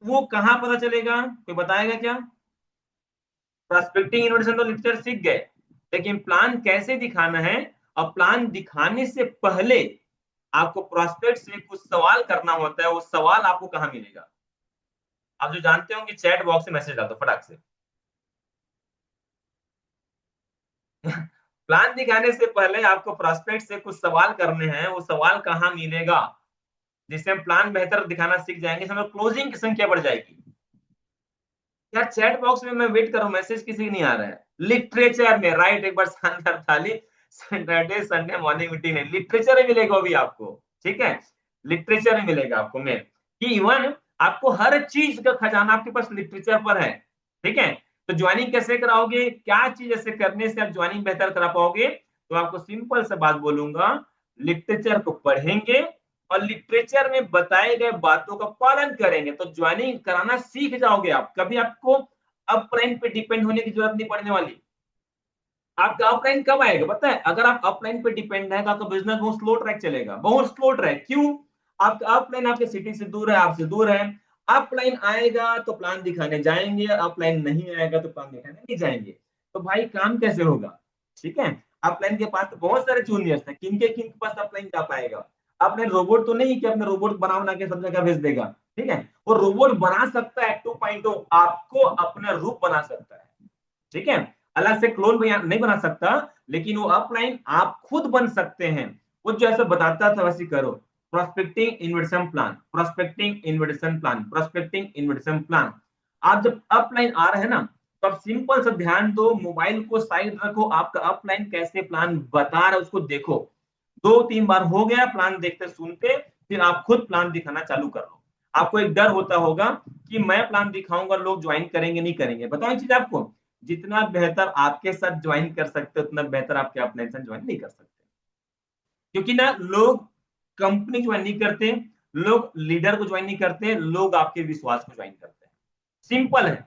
वो कहाँ पता चलेगा, कोई बताएगा क्या? प्रोस्पेक्टिंग इन्वेस्टमेंट तो लिटरेचर सीख गए, लेकिन प्लान कैसे दिखाना है, और प्लान दिखाने से पहले आपको प्रोस्पेक्ट से कुछ सवाल करना होता है, वो सवाल आपको कहाँ मिलेगा? आप जो जानते होंगे, चैट बॉक्स में मैसेज डाल दो फटाक से। प्लान दिखाने से पहले आपको प्रोस्पेक्ट से कुछ सवाल करने हैं, वो सवाल कहाँ मिलेगा, जिससे हम प्लान बेहतर दिखाना सीख जाएंगे, समय क्लोजिंग की संख्या बढ़ जाएगी। यार चैट बॉक्स में मैं वेट कर रहा हूँ, मैसेज किसी का नहीं आ रहा है। लिटरेचर में राइट, एक बार शानदार थाली। सैटरडे संडे मॉर्निंग मीटिंग है, लिटरेचर में मिलेगा अभी आपको। ठीक है, लिटरेचर में मिलेगा आपको मैं, कि इवन आपको हर चीज का खजाना आपके पास लिटरेचर पर है। ठीक है, तो ज्वाइनिंग कैसे कराओगे, क्या चीज ऐसे करने से आप ज्वाइनिंग बेहतर करा पाओगे? तो आपको सिंपल से बात बोलूंगा, लिटरेचर को पढ़ेंगे और लिटरेचर में बताए गए बातों का पालन करेंगे तो ज्वाइनिंग कराना सीख जाओगे आप। कभी आपको अपलाइन पे डिपेंड होने की जरूरत नहीं पड़ने वाली। आपका अपलाइन कब आएगा पता है? अगर आप अपलाइन पे डिपेंड है तो आपका बिजनेस बहुत स्लो ट्रैक चलेगा, बहुत स्लो ट्रैक। क्यों? आपका अपलाइन आपके सिटी से दूर है, आपसे दूर है। अपलाइन आएगा तो प्लान दिखाने जाएंगे, अपलाइन नहीं आएगा तो प्लान दिखाने नहीं जाएंगे। तो भाई काम कैसे होगा? ठीक है, अपलाइन के पास तो बहुत सारे जूनियर्स हैं, किन के पास अपलाइन जा पाएगा? अपने रोबोट तो नहीं कि अपने रोबोट बना के सब जगह भेज देगा। ठीक है, वो रोबोट बना सकता है 2.0, आपको अपना रूप बना सकता है। ठीक है, अलग से क्लोन नहीं बना सकता, लेकिन वो अपलाइन आप खुद बन सकते हैं। वो जो ऐसा बताता था वैसे करो। Prospecting inversion plan, prospecting inversion plan, prospecting inversion plan. आप जब अपलाइन आ रहे हैं ना, तो आप सिंपल सा ध्यान दो, मोबाइल को साइड रखो, आपका अपलाइन कैसे प्लान बता रहा है उसको देखो। 2-3 बार हो गया प्लान देखते सुनते, फिर आप खुद प्लान दिखाना चालू कर लो। आपको एक डर होता होगा कि मैं प्लान दिखाऊंगा लोग ज्वाइन करेंगे नहीं करेंगे। बताओ एक चीज आपको, जितना बेहतर आपके साथ ज्वाइन कर सकते उतना बेहतर आपके अपने साथ ज्वाइन नहीं कर सकते। क्योंकि ना लोग कंपनी ज्वाइन नहीं करते, लोग लीडर को ज्वाइन नहीं करते, लोग आपके विश्वास को ज्वाइन करते हैं। सिंपल है,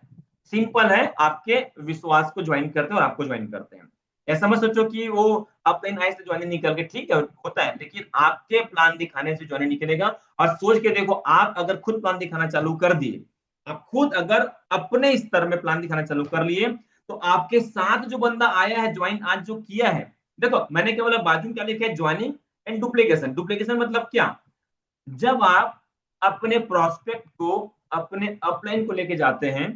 सिंपल है, आपके विश्वास को ज्वाइन करते हैं और आपको ज्वाइन करते हैं। ऐसा मत सोचो कि वो अपने नाइस से ज्वाइन नहीं करके, ठीक है होता है, लेकिन आपके प्लान दिखाने से ज्वाइन निकलेगा। और सोच के देखो, आप अगर खुद प्लान दिखाना चालू कर दिए, आप खुद अगर अपने स्तर में प्लान दिखाना चालू कर लिए, तो आपके साथ जो बंदा आया है ज्वाइन आज जो किया है, देखो मैंने केवल बाजू में क्या लिखा है, ज्वाइनिंग एंड डुप्लीकेशन। डुप्लीकेशन मतलब क्या? जब आप अपने प्रोस्पेक्ट को, अपने अपलाइन को लेके जाते हैं,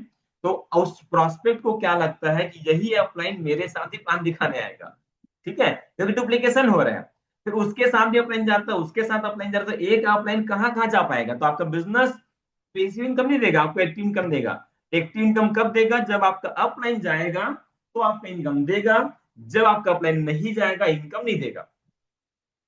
तो उस प्रोस्पेक्ट को क्या लगता है कि यही अपलाइन मेरे साथ ही प्लान दिखाने आएगा। ठीक है, क्योंकि डुप्लीकेशन हो रहा है। फिर उसके साथ भी अपलाइन जाता है, उसके साथ अपलाइन जाता है, तो एक अपलाइन कहाँ कहाँ जा पाएगा? तो आपका बिजनेस पैसिव इनकम नहीं देगा, आपको एक्टिव इनकम देगा। एक्टिव इनकम कब देगा? जब आपका अपलाइन जाएगा तो आपका इनकम देगा, जब आपका अपलाइन नहीं जाएगा इनकम नहीं देगा।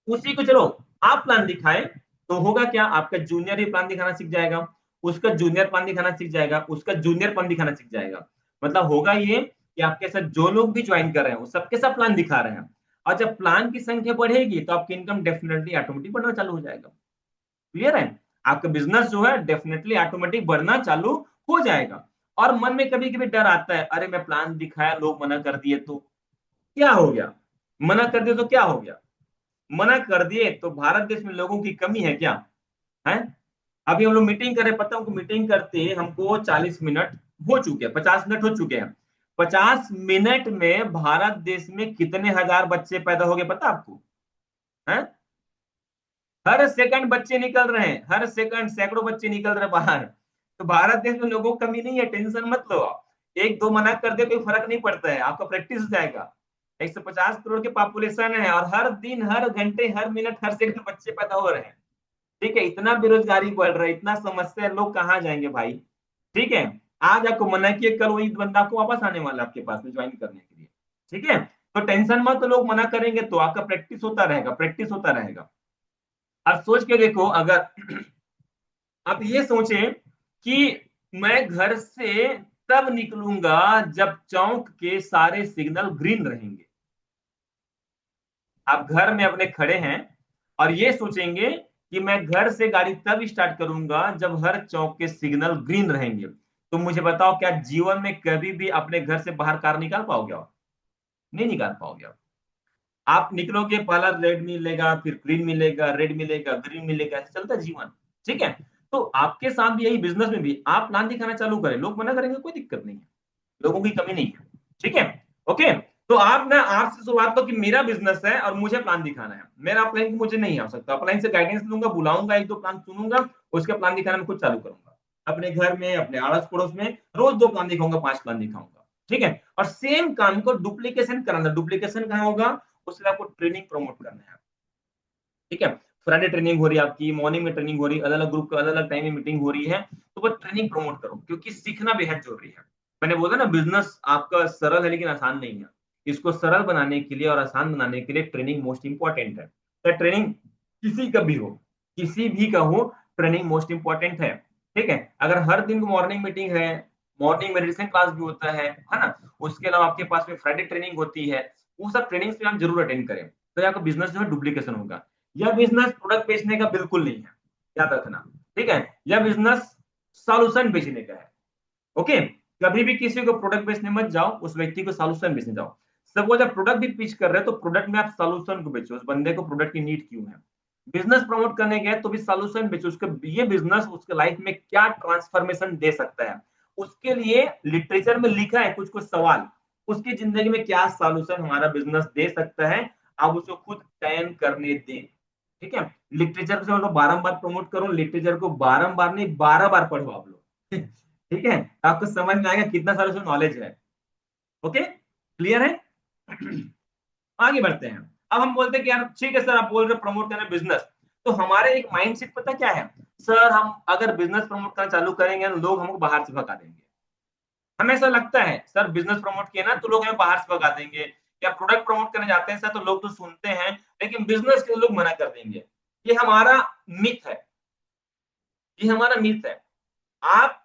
उसी को चलो आप प्लान दिखाए तो होगा क्या, आपका जूनियर ही प्लान दिखाना सीख जाएगा, उसका जूनियर प्लान दिखाना सीख जाएगा, उसका जूनियर प्लान दिखाना सीख जाएगा। मतलब होगा ये कि आपके साथ जो लोग भी ज्वाइन कर रहे हैं वो सबके साथ प्लान दिखा रहे हैं। और जब प्लान की संख्या बढ़ेगी तो आपकी इनकम डेफिनेटली ऑटोमेटिक बढ़ना चालू हो जाएगा। क्लियर है? आपका बिजनेस जो है डेफिनेटली ऑटोमेटिक बढ़ना चालू हो जाएगा। और मन में कभी कभी डर आता है, अरे मैं प्लान दिखाया लोग मना कर दिए तो क्या हो गया? मना कर दिए तो क्या हो गया? मना कर दिए तो भारत देश में लोगों की कमी है क्या? है? अभी हम लोग मीटिंग कर रहे, पता है हमको मीटिंग करते हमको 40 मिनट हो चुके हैं, 50 मिनट हो चुके हैं। 50 मिनट में भारत देश में कितने हजार बच्चे पैदा हो गए पता आपको? है? हर सेकंड बच्चे निकल रहे हैं, हर सेकंड सैकड़ों बच्चे निकल रहे हैं बाहर। तो भारत देश में लोगों की कमी नहीं है, टेंशन मत लो। एक दो मना कर दे कोई फर्क नहीं पड़ता है, आपका प्रैक्टिस हो जाएगा। 150 करोड़ की पॉपुलेशन है और हर दिन हर घंटे हर मिनट हर सेकंड बच्चे पैदा हो रहे हैं। ठीक है, इतना बेरोजगारी बढ़ रहा है, इतना समस्या है, लोग कहाँ जाएंगे भाई? ठीक है, आज आपको मना किए, कल वही बंदा आपको वापस आने वाला है आपके पास में ज्वाइन करने के लिए। ठीक है, तो टेंशन मत, तो लोग मना करेंगे तो आपका प्रैक्टिस होता रहेगा, प्रैक्टिस होता रहेगा। अब सोच के देखो, अगर आप ये सोचें कि मैं घर से तब निकलूंगा जब चौक के सारे सिग्नल ग्रीन रहेंगे। आप घर में अपने खड़े हैं और ये सोचेंगे कि मैं घर से गाड़ी तब स्टार्ट करूंगा जब हर चौक के सिग्नल ग्रीन रहेंगे। तो मुझे बताओ, क्या जीवन में कभी भी अपने घर से बाहर कार निकाल पाओगे आप? नहीं निकाल पाओगे आप निकलोगे, पहला रेड मिलेगा, फिर ग्रीन मिलेगा, रेड मिलेगा, ग्रीन मिलेगा, ऐसे चलता है जीवन। ठीक है। तो आपके साथ भी यही, बिजनेस में भी आप प्लान दिखाना चालू करें, लोग मना करेंगे, कोई दिक्कत नहीं है, लोगों की कमी नहीं है। ठीक है। ओके। तो आप ना, आपसे शुरुआत करो कि मेरा बिजनेस है और मुझे प्लान दिखाना है। मेरा प्लान मुझे नहीं आ सकता, प्लान से गाइडेंस लूंगा, बुलाऊंगा, एक दो प्लान सुनूंगा, उसके प्लान दिखाना मैं खुद चालू करूंगा। अपने घर में, अपने आड़ोस पड़ोस में रोज दो प्लान दिखाऊंगा, पांच प्लान दिखाऊंगा। ठीक है। और सेम काम को डुप्लीकेशन कराना, डुप्लीकेशन कहाँ होगा? उसमें आपको ट्रेनिंग प्रमोट करना है। ठीक है। फ्राइडे ट्रेनिंग हो रही है आपकी, मॉर्निंग में ट्रेनिंग हो रही है, अलग अलग ग्रुप का अलग अलग टाइम में मीटिंग हो रही है, तो वो ट्रेनिंग प्रमोट करो, क्योंकि सीखना बेहद जरूरी है। मैंने बोला ना, बिजनेस आपका सरल है लेकिन आसान नहीं है। इसको सरल बनाने के लिए और आसान बनाने के लिए ट्रेनिंग मोस्ट इंपॉर्टेंट है। तो ट्रेनिंग किसी का भी हो, किसी भी का हो, ट्रेनिंग मोस्ट इंपॉर्टेंट है। ठीक है। अगर हर दिन मॉर्निंग मीटिंग है, मॉर्निंग मेडिटेशन क्लास भी होता है ना, उसके अलावा आपके पास में फ्राइडे ट्रेनिंग होती है, वो सब ट्रेनिंग्स में आप जरूर अटेंड करें। तो आपका बिजनेस जो है डुप्लीकेशन होगा। यह बिजनेस प्रोडक्ट बेचने का बिल्कुल नहीं है, याद रखना। ठीक है। यह बिजनेस सॉल्यूशन बेचने का है। ओके। कभी भी किसी को प्रोडक्ट बेचने मत जाओ, उस व्यक्ति को सॉल्यूशन बेचने जाओ। सबको जब प्रोडक्ट भी पिच कर रहे हो तो प्रोडक्ट में आप सॉल्यूशन को बेचो, उस बंदे को प्रोडक्ट की नीड क्यों है। बिजनेस प्रमोट करने गए तो भी सॉल्यूशन बेचो, उसके ये बिजनेस उसके लाइफ में क्या ट्रांसफॉर्मेशन दे सकता है। उसके लिए लिटरेचर में लिखा है कुछ कुछ सवाल, उसकी जिंदगी में क्या सॉल्यूशन हमारा बिजनेस दे सकता है, आप उसको खुद चयन करने दें। ठीक है। लिटरेचर को बारंबार प्रमोट करो, लिटरेचर को बारंबार नहीं, 12 बार पढ़ो आप लोग। ठीक है। आपको समझ में आएगा कितना सारा उसमें नॉलेज है। ओके, क्लियर है? आगे बढ़ते हैं। अब हम बोलते हैं कि यार ठीक है सर, आप बोल रहे प्रमोट करना बिजनेस, तो हमारे एक माइंडसेट पता क्या है? सर हम अगर बिजनेस प्रमोट करना चालू करेंगे तो लोग हमको बाहर से भगा देंगे। हमें ऐसा लगता है सर, बिजनेस प्रमोट किया ना तो लोग हमें बाहर से भगा देंगे, या प्रोडक्ट प्रमोट करने जाते हैं सर तो लोग तो सुनते हैं लेकिन बिजनेस के लोग मना कर देंगे। ये हमारा मिथ है, ये हमारा मिथ है। आप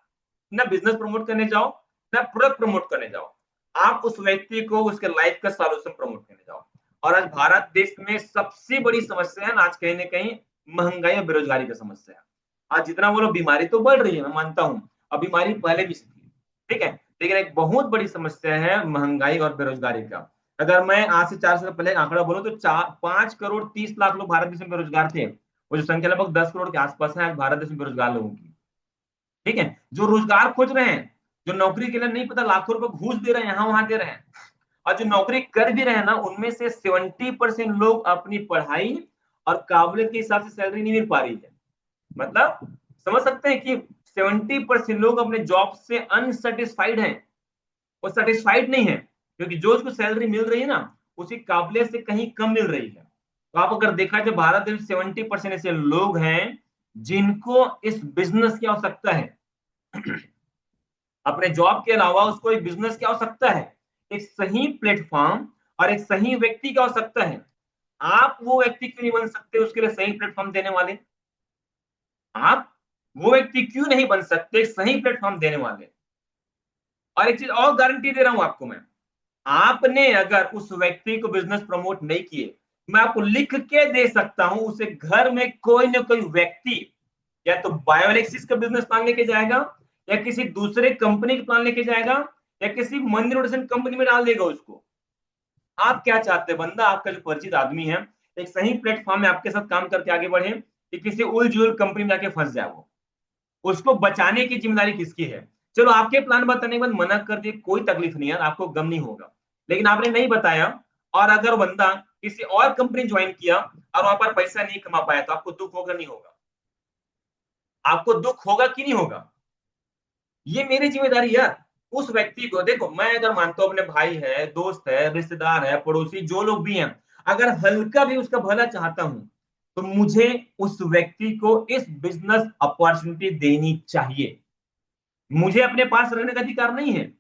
ना बिजनेस प्रमोट करने जाओ, ना प्रोडक्ट प्रमोट करने जाओ, आप उस व्यक्ति को उसके लाइफ का सॉल्यूशन प्रमोट करने जाओ। और आज भारत देश में सबसे बड़ी समस्या है ना, आज कहीं ना कहीं महंगाई और बेरोजगारी की समस्या है। आज जितना बोलो बीमारी तो बढ़ रही है, मैं मानता हूं, और बीमारी पहले भी थी। ठीक है। लेकिन एक बहुत बड़ी समस्या है महंगाई और बेरोजगारी का। अगर मैं आज से 4 साल पहले आंकड़ा बोलूं तो 5 करोड़ 30 लाख लोग भारत देश में बेरोजगार थे। वो जो संख्या लगभग 10 करोड़ के आसपास है आज भारत देश में बेरोजगार लोगों की। ठीक है। जो रोजगार खोज रहे हैं, जो नौकरी के लिए नहीं पता लाखों रुपए घूस दे रहे हैं, यहां वहां दे रहे हैं, और जो नौकरी कर भी रहे हैं ना, उनमें से 70% लोग अपनी पढ़ाई और काबिलियत के हिसाब से सैलरी नहीं मिल पा रही है। मतलब समझ सकते हैं कि 70% लोग अपने जॉब से अनसेटिस्फाइड हैं, वो सेटिस्फाइड नहीं है, क्योंकि जो उसको सैलरी मिल रही है ना, उसी काबिलियत से कहीं कम मिल रही है। तो आप अगर देखा जाए भारत में 70% ऐसे लोग हैं जिनको इस बिजनेस की आवश्यकता है। अपने जॉब के अलावा उसको एक बिजनेस की आवश्यकता है, एक सही प्लेटफॉर्म और एक सही व्यक्ति की आवश्यकता है। आप वो व्यक्ति क्यों नहीं बन सकते उसके लिए सही प्लेटफॉर्म देने वाले? आप वो व्यक्ति क्यों नहीं बन सकते सही प्लेटफॉर्म देने वाले? और एक चीज और गारंटी दे रहा हूं आपको मैं, आपने अगर उस व्यक्ति को बिजनेस प्रमोट नहीं किए, मैं आपको लिख के दे सकता हूं, उसे घर में कोई ना कोई व्यक्ति या तो बायोलेक्सिस का बिजनेस प्लान लेके जाएगा, या किसी दूसरे कंपनी का प्लान लेके जाएगा, या किसी मंदी रोटेशन कंपनी में डाल देगा उसको। आप क्या चाहते हैं? बंदा आपका जो परिचित आदमी है एक सही प्लेटफॉर्म में आपके साथ काम करके आगे बढ़े, कि किसी उल जुल कंपनी में जाके फंस जाए वो, उसको बचाने की जिम्मेदारी किसकी है? चलो आपके प्लान बताने के बाद मना कर दिए, कोई तकलीफ नहीं है, आपको गम नहीं होगा। लेकिन आपने नहीं बताया, और अगर बंदा किसी और कंपनी ज्वाइन किया और वहां पर पैसा नहीं कमा पाया, तो आपको दुख होगा नहीं होगा? आपको दुख होगा कि नहीं होगा? ये मेरी जिम्मेदारी है। उस व्यक्ति को देखो, मैं अगर मानता हूं अपने भाई है, दोस्त है, रिश्तेदार है, पड़ोसी जो लोग भी हैं, अगर हल्का भी उसका भला चाहता हूं, तो मुझे उस व्यक्ति को इस बिजनेस अपॉर्चुनिटी देनी चाहिए। मुझे अपने पास रहने का अधिकार नहीं है,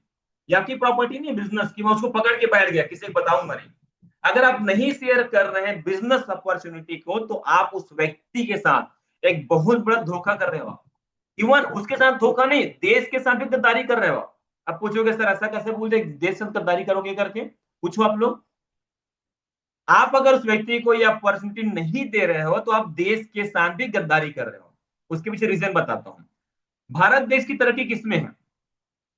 या आपकी प्रॉपर्टी नहीं बिजनेस की, मैं उसको पकड़ के बैठ गया, किसी को बताऊंगा नहीं। अगर आप नहीं शेयर कर रहे हैं बिजनेस अपॉर्चुनिटी को, तो आप उस व्यक्ति के साथ एक बहुत बड़ा धोखा कर रहे हो। इवन उसके साथ धोखा नहीं, देश के साथ भी गद्दारी कर रहे हो। अब पूछोगे सर ऐसा कैसे बोल दे, देश से गद्दारी करोगे करके? पूछो आप लोग। आप अगर उस व्यक्ति को यह अपॉर्चुनिटी नहीं दे रहे हो तो आप देश के साथ भी गद्दारी कर रहे हो। उसके पीछे रीजन बताता हूं। भारत देश की तरक्की किसमें है?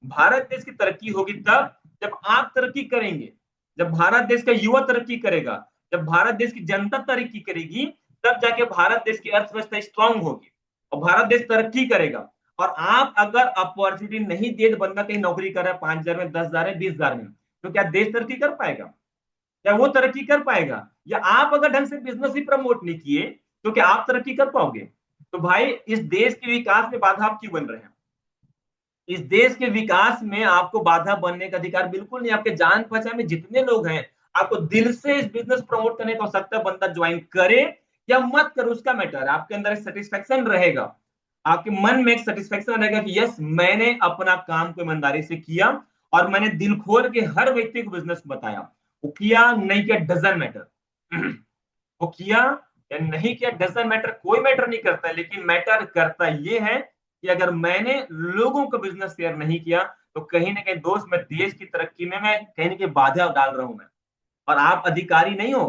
भारत देश की तरक्की होगी तब जब आप तरक्की करेंगे, जब भारत देश का युवा तरक्की करेगा, जब भारत देश की जनता तरक्की करेगी, तब जाके भारत देश की अर्थव्यवस्था स्ट्रांग होगी और भारत देश तरक्की करेगा। और आप अगर अपॉर्चुनिटी नहीं दे, तो बंदा कहीं नौकरी कर रहा है 5,000 में, 10,000 में, 20,000 में, तो क्या देश तरक्की कर पाएगा? क्या वो तरक्की कर पाएगा? या आप अगर ढंग से बिजनेस ही प्रमोट नहीं किए तो क्या आप तरक्की कर पाओगे? तो भाई इस देश के विकास में बाधा आप क्यों बन रहे हैं? इस देश के विकास में आपको बाधा बनने का अधिकार बिल्कुल नहीं। आपके जान पहचान में जितने लोग हैं, आपको दिल से इस बिजनेस प्रमोट करने का हो सकता है, बंदा ज्वाइन करे या मत करे उसका मैटर है। आपके अंदर एक सेटिस्फेक्शन रहेगा, आपके मन में एक सेटिस्फेक्शन रहेगा कि यस, मैंने अपना काम को ईमानदारी से किया और मैंने दिल खोल के हर व्यक्ति को बिजनेस बताया। वो किया नहीं किया डजंट मैटर। वो किया या नहीं किया डजंट मैटर, कोई मैटर नहीं करता है, लेकिन मैटर करता ये है कि अगर मैंने लोगों को बिजनेस शेयर नहीं किया तो कहीं ना कहीं दोस्त मैं देश की तरक्की में मैं कहीं ना कहीं बाधा डाल रहा हूं मैं। और आप अधिकारी नहीं हो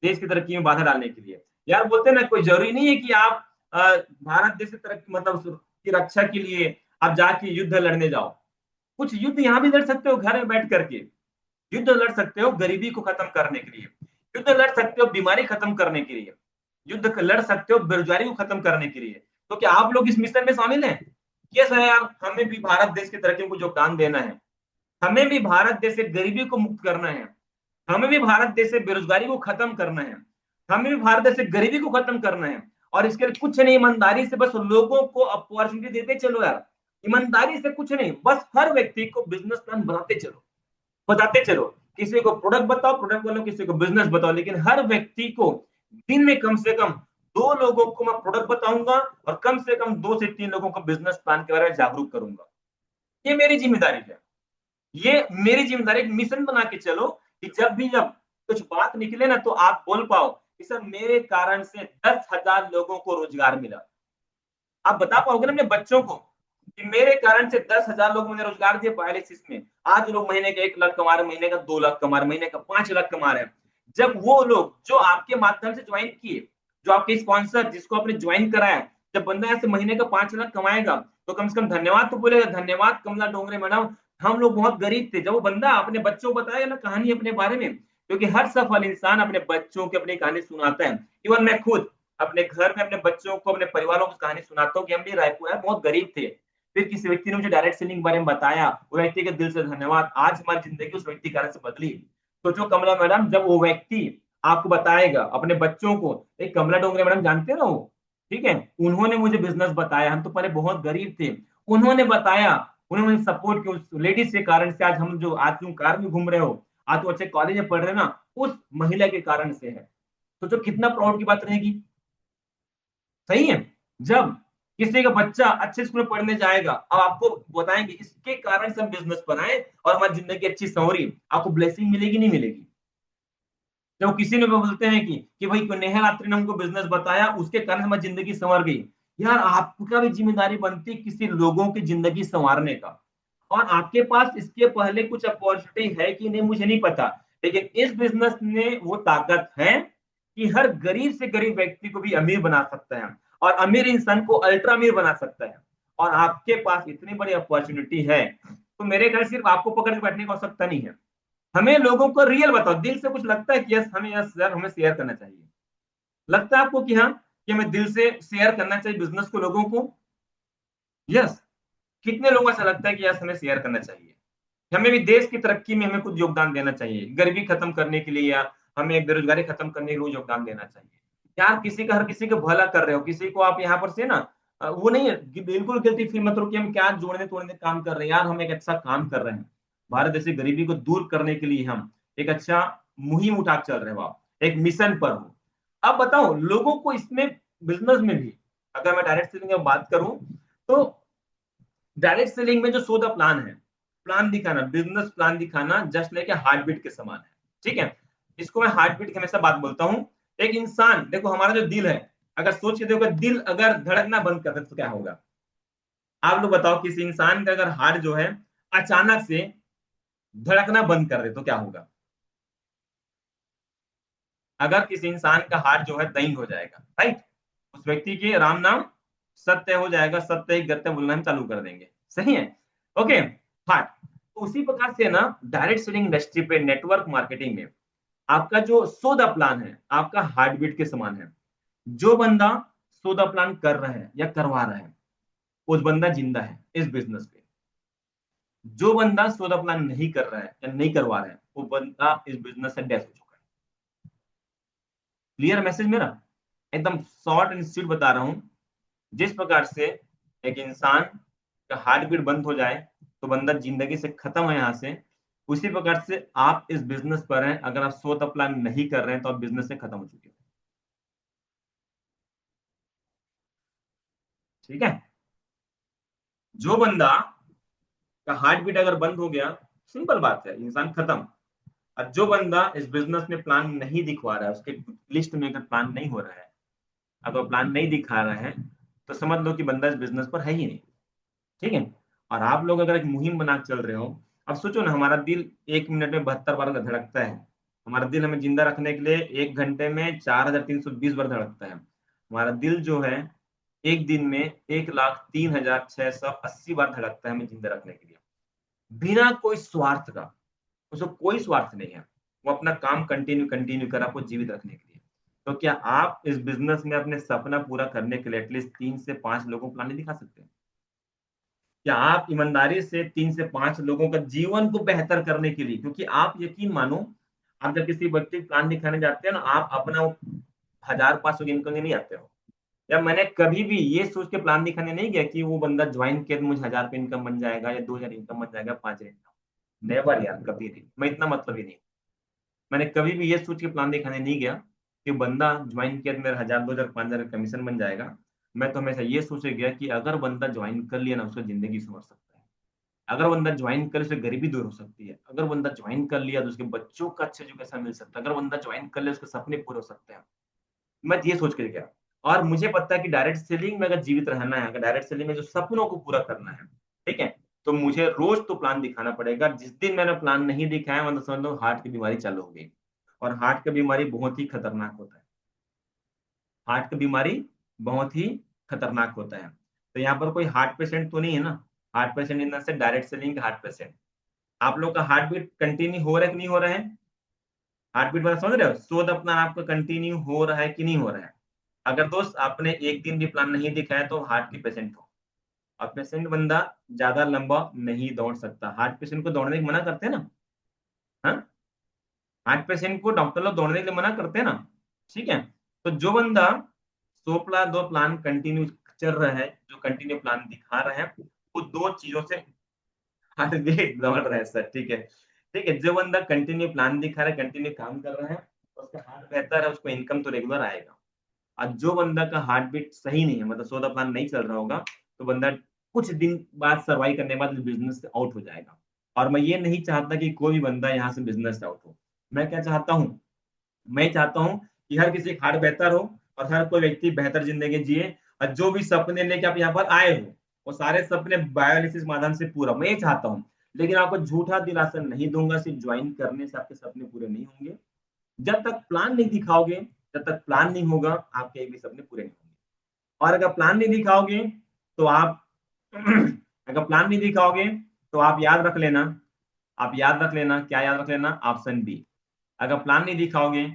देश की तरक्की में बाधा डालने के लिए। यार बोलते हैं ना, कोई जरूरी नहीं है कि आप भारत देश की तरक्की मतलब की रक्षा के लिए आप जाके युद्ध लड़ने जाओ। कुछ युद्ध यहाँ भी लड़ सकते हो घर में बैठ करके। युद्ध लड़ सकते हो गरीबी को खत्म करने के लिए, युद्ध लड़ सकते हो बीमारी खत्म करने के लिए, युद्ध लड़ सकते हो बेरोजगारी को खत्म करने के लिए। तो क्या आप लोग इस मिशन में शामिल हैं? यस है यार, हमें भी भारत देश की तरक्की को योगदान देना है। हमें भी भारत देश से गरीबी को मुक्त करना है। हमें भी भारत देश से बेरोजगारी को खत्म करना है। हमें भी भारत देश से गरीबी को खत्म करना है। और इसके लिए कुछ नहीं, ईमानदारी से बस लोगों को अपॉर्चुनिटी देते चलो यार। ईमानदारी से कुछ नहीं, बस हर व्यक्ति को बिजनेस प्लान बनाते चलो, बताते चलो। किसी को प्रोडक्ट बताओ, प्रोडक्ट बोलो, किसी को बिजनेस बताओ, लेकिन हर व्यक्ति को दिन में कम से कम 2 लोगों को मैं प्रोडक्ट बताऊंगा और कम से कम 2 से 3 लोगों को बिजनेस प्लान के बारे में जागरूक करूंगा। ये मेरी जिम्मेदारी है। ये मेरी जिम्मेदारी, एक मिशन बना के चलो कि जब कुछ बात निकले ना तो आप बोल पाओ कि सर मेरे कारण से 10,000 लोगों को रोजगार मिला। आप बता पाओगे ना अपने बच्चों को कि मेरे कारण से 10,000 लोग मैंने रोजगार दिए डायलिसिस में। आज लोग महीने का 1 लाख कमा रहे, महीने का 2 लाख कमा रहे, महीने का 5 लाख कमा रहे हैं। जब वो लोग जो आपके माध्यम से ज्वाइन किए, जो आपके स्पॉन्सर जिसको आपने ज्वाइन कराया, जब बंदा ऐसे महीने का 5 लाख कमाएगा तो कम से कम धन्यवाद तो बोलेगा, धन्यवाद कमला डोंगरे मैडम, हम लोग बहुत गरीब थे। जब वो बंदा अपने बच्चों को बताएगा ना कहानी अपने बारे में, क्योंकि हर सफल इंसान अपने बच्चों की अपनी कहानी सुनाता है। इवन मैं खुद अपने घर में अपने बच्चों को, अपने परिवारों को कहानी सुनाता हूँ कि हम भी रायपुर है बहुत गरीब थे, फिर किसी व्यक्ति ने मुझे डायरेक्ट सेलिंग के बारे में बताया, वो व्यक्ति के दिल से धन्यवाद, आज हमारी जिंदगी उस व्यक्ति के कारण से बदली। तो जो कमला मैडम, जब वो व्यक्ति आपको बताएगा अपने बच्चों को, एक कमला डोंगरे मैडम जानते हो, ठीक है, उन्होंने मुझे बिजनेस बताया, हम तो पहले बहुत गरीब थे, उन्होंने बताया, उन्होंने सपोर्ट किया, उस लेडीज के कारण से आज हम जो आज तुम कार में घूम रहे हो, आज तुम अच्छे कॉलेज में पढ़ रहे हो ना, उस महिला के कारण से है। तो जो कितना प्राउड की बात रहेगी। सही है। जब किसी का बच्चा अच्छे स्कूल में पढ़ने जाएगा, अब आपको बताएंगे इसके कारण से हम बिजनेस बनाए और हमारी जिंदगी अच्छी संवरी, आपको ब्लेसिंग मिलेगी नहीं मिलेगी? जब किसी ने बोलते हैं कि भाई नेहा रात्रि ने हमको बिजनेस बताया, उसके कारण हमारी जिंदगी संवर गई। यार आपका भी जिम्मेदारी बनती है किसी लोगों की जिंदगी संवारने का। और आपके पास इसके पहले कुछ अपॉर्चुनिटी है कि नहीं मुझे नहीं पता, लेकिन इस बिजनेस में वो ताकत है कि हर गरीब से गरीब व्यक्ति को भी अमीर बना सकता है और अमीर इंसान को अल्ट्रा अमीर बना सकता है। और आपके पास इतनी बड़ी अपॉर्चुनिटी है, तो मेरे ख्याल सिर्फ आपको पकड़ के बैठने की आवश्यकता नहीं है। हमें लोगों को रियल बताओ, दिल से कुछ लगता है कि यस हमें, यस यार हमें शेयर करना चाहिए, लगता है आपको कि हाँ कि हमें दिल से शेयर करना चाहिए बिजनेस को लोगों को? यस। कितने लोगों को ऐसा लगता है कि यस हमें शेयर करना चाहिए, हमें भी देश की तरक्की में हमें कुछ योगदान देना चाहिए, गरीबी खत्म करने के लिए या हमें बेरोजगारी खत्म करने के लिए योगदान देना चाहिए। यार किसी का, हर किसी का भला कर रहे हो, किसी को आप यहाँ पर से ना वो नहीं है कि बिल्कुल गिल्टी फील मत करो कि हम क्या जोड़ने तोड़ने काम कर रहे हैं। यार हम एक अच्छा काम कर रहे हैं, भारत जैसे गरीबी को दूर करने के लिए हम एक अच्छा मुहिम उठा चल रहे हो, आप एक मिशन पर हो। अब बताओ लोगों को इसमें, बिजनेस में भी अगर मैं डायरेक्ट सेलिंग में बात करूं तो डायरेक्ट सेलिंग में जो सो द प्लान है, प्लान दिखाना, बिजनेस प्लान दिखाना जस्ट लाइक हार्ट बीट के समान है। ठीक है, इसको मैं हार्ट बीट की हमेशा बात बोलता हूँ। एक इंसान देखो, हमारा जो दिल है, अगर सोच के देखो दिल अगर धड़कना बंद कर दे तो क्या होगा? आप लोग बताओ, किसी इंसान का अगर हार्ट जो है अचानक से धड़कना बंद कर दे तो क्या होगा? अगर किसी इंसान का हार्ट जो है दही हो जाएगा, राइट, उस व्यक्ति के राम नाम सत्य हो जाएगा, सत्य ही गत्य बोलना हम चालू कर देंगे, सही है। Okay, heart. तो उसी प्रकार से ना डायरेक्ट सेलिंग इंडस्ट्री पे, नेटवर्क मार्केटिंग में आपका जो सौदा प्लान है आपका हार्ट बीट के समान है। जो बंदा सौदा प्लान कर रहा है या करवा रहा है, उस बंदा जिंदा है इस बिजनेस पे। जो बंदा सौदा प्लान नहीं कर रहा है या नहीं करवा रहा है, वो बंदा इस बिजनेस से डेथ हो चुका है। क्लियर मैसेज मेरा? एकदम शॉर्ट एंड स्वीट बता रहा हूं। जिस प्रकार से एक इंसान का हार्ट बीट बंद हो जाए तो बंदा जिंदगी से खत्म है यहाँ से, उसी प्रकार से आप इस बिजनेस पर हैं, अगर आप सौदा प्लान नहीं कर रहे हैं तो आप बिजनेस से खत्म हो चुके हैं। ठीक है। जो बंदा का हार्ट बीट अगर बंद हो गया, सिंपल बात है, इंसान खत्म। और जो बंदा इस बिजनेस में प्लान नहीं दिखवा रहा है, उसके लिस्ट में अगर प्लान नहीं हो रहा है, अगर प्लान नहीं दिखा रहा है, तो समझ लो कि बंदा इस बिजनेस पर है ही नहीं। ठीक है। और आप लोग अगर एक मुहिम बना के चल रहे हो, अब सोचो ना, हमारा दिल 1 मिनट में 72 बार धड़कता है। हमारा दिल हमें जिंदा रखने के लिए 1 घंटे में 4320 बार धड़कता है। हमारा दिल जो है एक दिन में 1,03,680 बार धड़कता है हमें जिंदा रखने के लिए, बिना कोई स्वार्थ का। उसको कोई स्वार्थ नहीं है, वो अपना काम कंटिन्यू कंटिन्यू कर आपको जीवित रखने के लिए। तो क्या आप इस बिजनेस में अपने सपना पूरा करने के लिए एटलीस्ट 3 से 5 लोगों को प्लान नहीं दिखा सकते? क्या आप ईमानदारी से 3 से 5 लोगों का जीवन को बेहतर करने के लिए, क्योंकि आप यकीन मानो, आप जब किसी व्यक्ति को प्लान दिखाने जाते हैं ना, आप अपना 1,500 इनकम नहीं आते हो। या मैंने कभी भी ये सोच के प्लान दिखाने नहीं गया कि वो बंदा ज्वाइन किया तो मुझे 1,000 रुपये इनकम बन जाएगा या 2,000 इनकम बन जाएगा, 5,000 इनकम। नेवर यार, कभी नहीं, मैं इतना मतलब ही नहीं। मैंने कभी भी ये सोच के प्लान दिखाने नहीं गया कि बंदा ज्वाइन किया तो मेरा 1,000, 2,000, 5,000 कमीशन बन जाएगा। मैं तो हमेशा ये सोचे गया कि अगर बंदा ज्वाइन कर लिया ना, उसका जिंदगी संवर सकता है। अगर बंदा ज्वाइन करे, उससे गरीबी दूर हो सकती है। अगर बंदा ज्वाइन कर लिया तो उसके बच्चों का अच्छा एजुकेशन मिल सकता है। अगर बंदा ज्वाइन कर लिया, उसके सपने पूरे हो सकते हैं। मैं ये सोच के गया। और मुझे पता है कि डायरेक्ट सेलिंग में अगर जीवित रहना है, अगर डायरेक्ट सेलिंग में जो सपनों को पूरा करना है, ठीक है, तो मुझे रोज तो प्लान दिखाना पड़ेगा। जिस दिन मैंने प्लान नहीं दिखाया, मतलब समझ लो हार्ट की बीमारी चालू हो गई। और हार्ट की बीमारी बहुत ही खतरनाक होता है। हार्ट की बीमारी बहुत ही खतरनाक होता है। तो यहाँ पर कोई हार्ट पेशेंट तो नहीं है ना? Heart patient in the sense direct selling heart patient. आप लोग का हार्ट बीट कंटिन्यू हो रहा है कि नहीं हो रहा है? हार्ट बीट वाला समझ रहे हो, शोध अपना आपका कंटिन्यू हो रहा है कि नहीं हो रहा है? अगर दोस्त आपने एक दिन भी प्लान नहीं दिखाया तो हार्ट की पेशेंट हो। और पेशेंट बंदा ज्यादा लंबा नहीं दौड़ सकता। हार्ट पेशेंट को दौड़ने की मना करते हैं ना? हाँ, हार्ट पेशेंट को डॉक्टर लोग दौड़ने के लिए मना करते हैं ना? ठीक है। तो जो बंदा 100 प्लान 2 प्लान कंटिन्यू चल रहा है, जो कंटिन्यू प्लान दिखा रहा है, वो 2 चीजों से हार्ट बीट दौड़ रहा है सर, ठीक है। ठीक है, जो बंदा कंटिन्यू प्लान दिखा रहा है, कंटिन्यू काम कर रहा है, उसका हार्ट बेहतर है, उसको इनकम तो रेगुलर आएगा। और जो बंदा का हार्ट बीट सही नहीं है, मतलब 100 प्लान नहीं चल रहा होगा, तो बंदा कुछ दिन बाद सर्वाइव करने के बाद बिजनेस से आउट हो जाएगा। और मैं ये नहीं चाहता कि कोई भी बंदा यहाँ से बिजनेस से आउट हो। मैं क्या चाहता हूँ? मैं चाहता हूँ कि हर किसी का हार्ट बेहतर हो और हर कोई व्यक्ति बेहतर जिंदगी जिए। और जो भी सपने लेके आप यहाँ पर आए हो, वो सारे सपने बायोलिसिस माध्यम से पूरा, मैं ये चाहता हूँ। लेकिन आपको झूठा दिलासा नहीं दूंगा, सिर्फ ज्वाइन करने से आपके सपने पूरे नहीं होंगे। जब तक प्लान नहीं दिखाओगे, जब तक प्लान नहीं होगा, आपके एक भी सपने पूरे नहीं होंगे। और अगर प्लान नहीं दिखाओगे तो आप अगर प्लान नहीं दिखाओगे तो आप याद रख लेना, आप याद रख लेना, क्या याद रख लेना? Option B. अगर प्लान नहीं दिखाओगे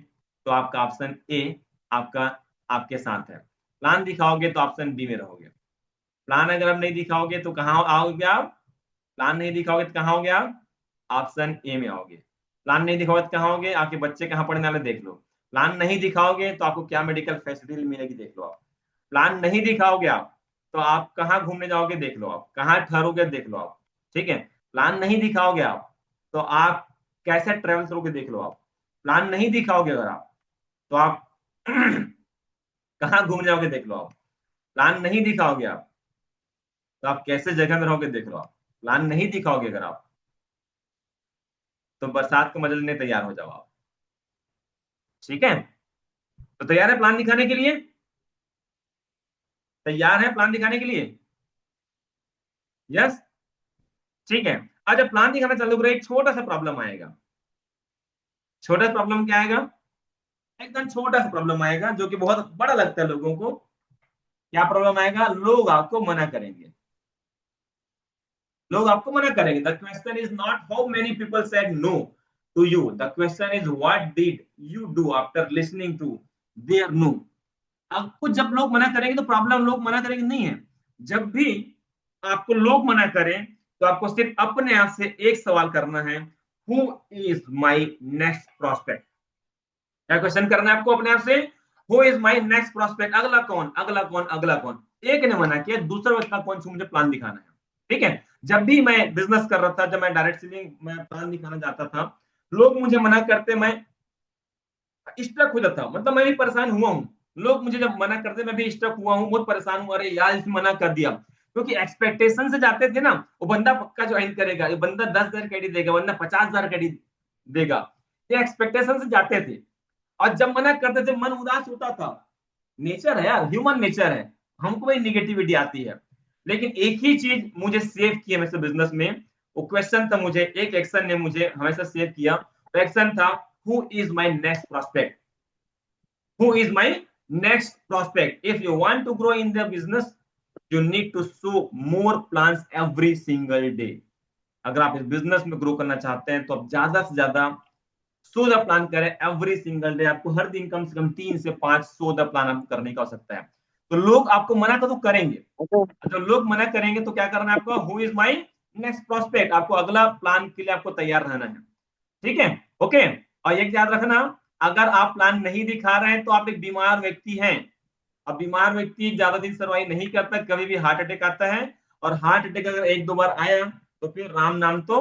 तो आपका ऑप्शन ए आपका आपके साथ है। प्लान दिखाओगे तो ऑप्शन बी में रहोगे। प्लान अगर आप नहीं दिखाओगे तो कहाँ आओगे आप? प्लान नहीं दिखाओगे तो कहाँ होगे आप? ऑप्शन ए में आओगे। प्लान नहीं दिखाओगे तो कहाँ होगे? आपके बच्चे कहाँ पढ़ने वाले देख लो। प्लान नहीं दिखाओगे तो आपको क्या मेडिकल फैसिलिटी मिलेगी देख लो आप। प्लान नहीं दिखाओगे आप, तो आप कहाँ घूमने जाओगे देख लो आप, कहाँ ठहरोगे देख लो आप। ठीक है। प्लान नहीं दिखाओगे आप, तो आप कैसे ट्रेवल करोगे देख लो आप। प्लान नहीं दिखाओगे अगर आप, तो आप कहाँ घूमने जाओगे देख लो आप। प्लान नहीं दिखाओगे आप, तो आप कैसे जगह में रहोगे देख लो आप। प्लान नहीं दिखाओगे अगर आप, तो बरसात को मजा लेने तैयार हो जाओ आप। ठीक है। तो तैयार है प्लान दिखाने के लिए? तैयार है प्लान दिखाने के लिए? यस। ठीक है। अब जब प्लान दिखाना चालू करो, एक छोटा सा प्रॉब्लम आएगा। छोटा सा प्रॉब्लम क्या आएगा? एकदम छोटा सा प्रॉब्लम आएगा जो कि बहुत बड़ा लगता है लोगों को। क्या प्रॉब्लम आएगा? लोग आपको मना करेंगे, लोग आपको मना करेंगे। The question is not how many people said no to you, the question is what did you do after listening to their no. आपको जब लोग मना करेंगे तो प्रॉब्लम लोग मना करेंगे नहीं है। जब भी आपको लोग मना करें तो आपको सिर्फ अपने आप से एक सवाल करना है, who is my next prospect. क्या क्वेश्चन करना है आपको अपने आप से? Who is my next prospect, अगला कौन, अगला कौन, अगला कौन। एक ने मना किया, दूसरा बच्चा कौन सा मुझे प्लान दिखाना है। ठीक है, जब भी मैं बिजनेस कर रहा था, जब मैं डायरेक्ट सेलिंग में प्लान दिखाना चाहता था, लोग मुझे मना करते, मैं स्ट्रक हो जाता, मतलब मैं भी परेशान हुआ हूँ। लोग मुझे जब मना करते मैं भी स्ट्रक हुआ हूँ, बहुत परेशान हूँ, अरे यार इसने मना कर दिया। क्योंकि एक्सपेक्टेशन से जाते थे ना, वो बंदा पक्का ज्वाइन करेगा, ये बंदा 10,000 क्रेडिट देगा, बंदा 50,000 क्रेडिट देगा, ये एक्सपेक्टेशन से जाते थे। और जब मना करते थे मन उदास होता था। नेचर है यार, ह्यूमन नेचर है, हमको वही निगेटिविटी आती है। लेकिन एक ही चीज मुझे सेव किया हमेशा बिजनेस में, वो क्वेश्चन था मुझे, एक एक्शन ने मुझे हमेशा सेव किया। तो एक्शन था, who is my next prospect, who is my next prospect. If you want to grow in the business, you need to show more plans every single day. अगर आप इस बिजनेस में ग्रो करना चाहते हैं तो आप ज्यादा से ज्यादा शो द प्लान करें एवरी सिंगल डे। आपको हर दिन कम से कम 3 से 5 शो द प्लान आपको करने का हो सकता है। तो लोग आपको मना तो करेंगे, जब लोग मना करेंगे तो क्या करना है आपको? Who is my next prospect, आपको अगला प्लान के लिए आपको तैयार रहना है। ठीक है, ओके। और एक याद रखना, अगर आप प्लान नहीं दिखा रहे हैं तो आप एक बीमार व्यक्ति हैं। अब बीमार व्यक्ति ज्यादा दिन सर्वाइव नहीं करता, कभी भी हार्ट अटैक आता है। और हार्ट अटैक अगर 1-2 बार आया तो फिर राम नाम तो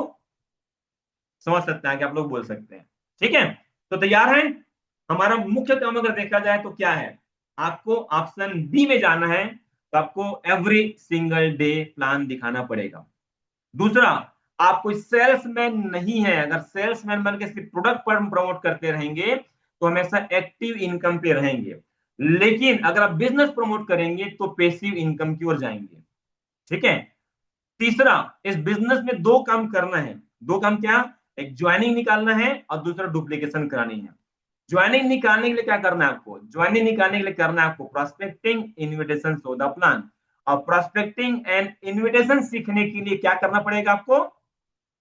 समझ सकते हैं कि आप लोग बोल सकते हैं। ठीक है, तो तैयार हैं? हमारा मुख्य काम अगर देखा जाए तो क्या है, आपको ऑप्शन बी में जाना है। तो आपको एवरी सिंगल डे प्लान दिखाना पड़ेगा। दूसरा, आप कोई सेल्समैन नहीं है। अगर सेल्समैन बन के सिर्फ प्रोडक्ट पर प्रमोट करते रहेंगे तो हमेशा एक्टिव इनकम पे रहेंगे। लेकिन अगर आप बिजनेस प्रमोट करेंगे तो पैसिव इनकम की ओर जाएंगे। ठीक है। तीसरा, इस बिजनेस में 2 काम करना है। 2 काम क्या? एक ज्वाइनिंग निकालना है और दूसरा डुप्लीकेशन करानी है। ज्वाइनिंग निकालने के लिए क्या करना है आपको? ज्वाइनिंग निकालने के लिए करना है आपको prospecting, invitation, show the plan. और प्रोस्पेक्टिंग एंड इन्विटेशन सीखने के लिए क्या करना पड़ेगा आपको?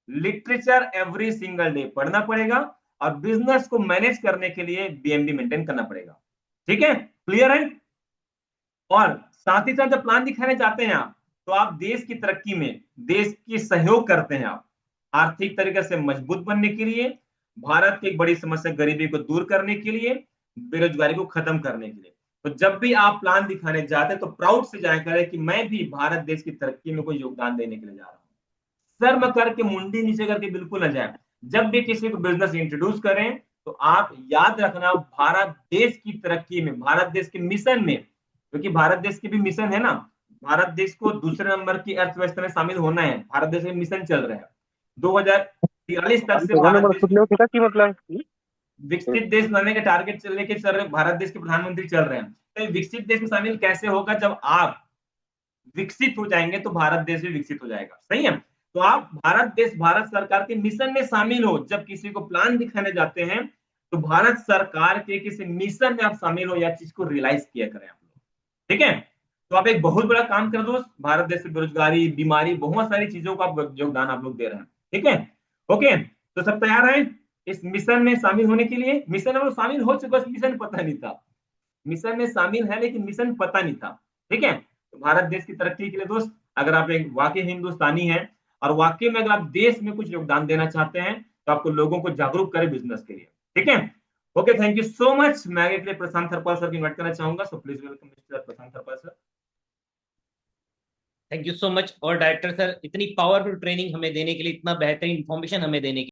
लिटरेचर एवरी सिंगल डे पढ़ना पड़ेगा। और बिजनेस को मैनेज करने के लिए बीएमबी मेंटेन करना पड़ेगा। ठीक है, क्लियर है? और साथ ही साथ जब प्लान दिखाने जाते हैं आप, तो आप देश की तरक्की में देश की सहयोग करते हैं। आप आर्थिक तरीके से मजबूत बनने के लिए, भारत की एक बड़ी समस्या गरीबी को दूर करने के लिए, बेरोजगारी को खत्म करने के लिए। तो जब भी आप प्लान दिखाने जाते हैं तो प्राउड से जाया करें कि मैं भी भारत देश की तरक्की में कोई योगदान देने के लिए जा रहा हूँ। शर्म करके, मुंडी नीचे करके बिल्कुल न जाए। जब भी किसी को बिजनेस इंट्रोड्यूस करें तो आप याद रखना, भारत देश की तरक्की में, भारत देश के मिशन में, क्योंकि भारत देश के भी मिशन है ना, भारत देश को दूसरे नंबर की अर्थव्यवस्था में शामिल होना है। भारत देश में मिशन चल रहा है 2043 तक से भारत देश को विकसित देश बनने के टारगेट लेके चल रहे, भारत देश के प्रधानमंत्री चल रहे हैं। तो विकसित देश में शामिल कैसे होगा? जब आप विकसित हो जाएंगे तो भारत देश भी विकसित हो जाएगा। सही है? तो आप भारत देश, भारत सरकार के मिशन में शामिल हो। जब किसी को प्लान दिखाने जाते हैं तो भारत सरकार के किसी मिशन में आप शामिल हो, या चीज को रियलाइज किया करें आप लोग। ठीक है, तो आप एक बहुत बड़ा काम कर दो। भारत देश से बेरोजगारी, बीमारी, बहुत सारी चीजों का योगदान आप लोग दे रहे हैं। ठीक है, ओके। तो सब तैयार है इस मिशन में शामिल होने के लिए? मिशन में शामिल हो चुके, मिशन पता नहीं था। मिशन में शामिल है लेकिन मिशन पता नहीं था। ठीक है, तो भारत देश की तरक्की के लिए दोस्त, अगर आप एक वाकई हिंदुस्तानी हैं और वाकई में अगर आप देश में कुछ योगदान देना चाहते हैं तो आपको लोगों को जागरूक करें बिजनेस के लिए। ठीक है, okay, thank you so much. मैं आगे के लिए प्रशांत थरपाल सर को इन्वाइट करना चाहूंगा, so please welcome mister Prashant Tharpal sir. Thank you so much. और डायरेक्टर सर, इतनी पावरफुल ट्रेनिंग हमें देने के लिए, इतना बेहतरीन इन्फॉर्मेशन हमें देने के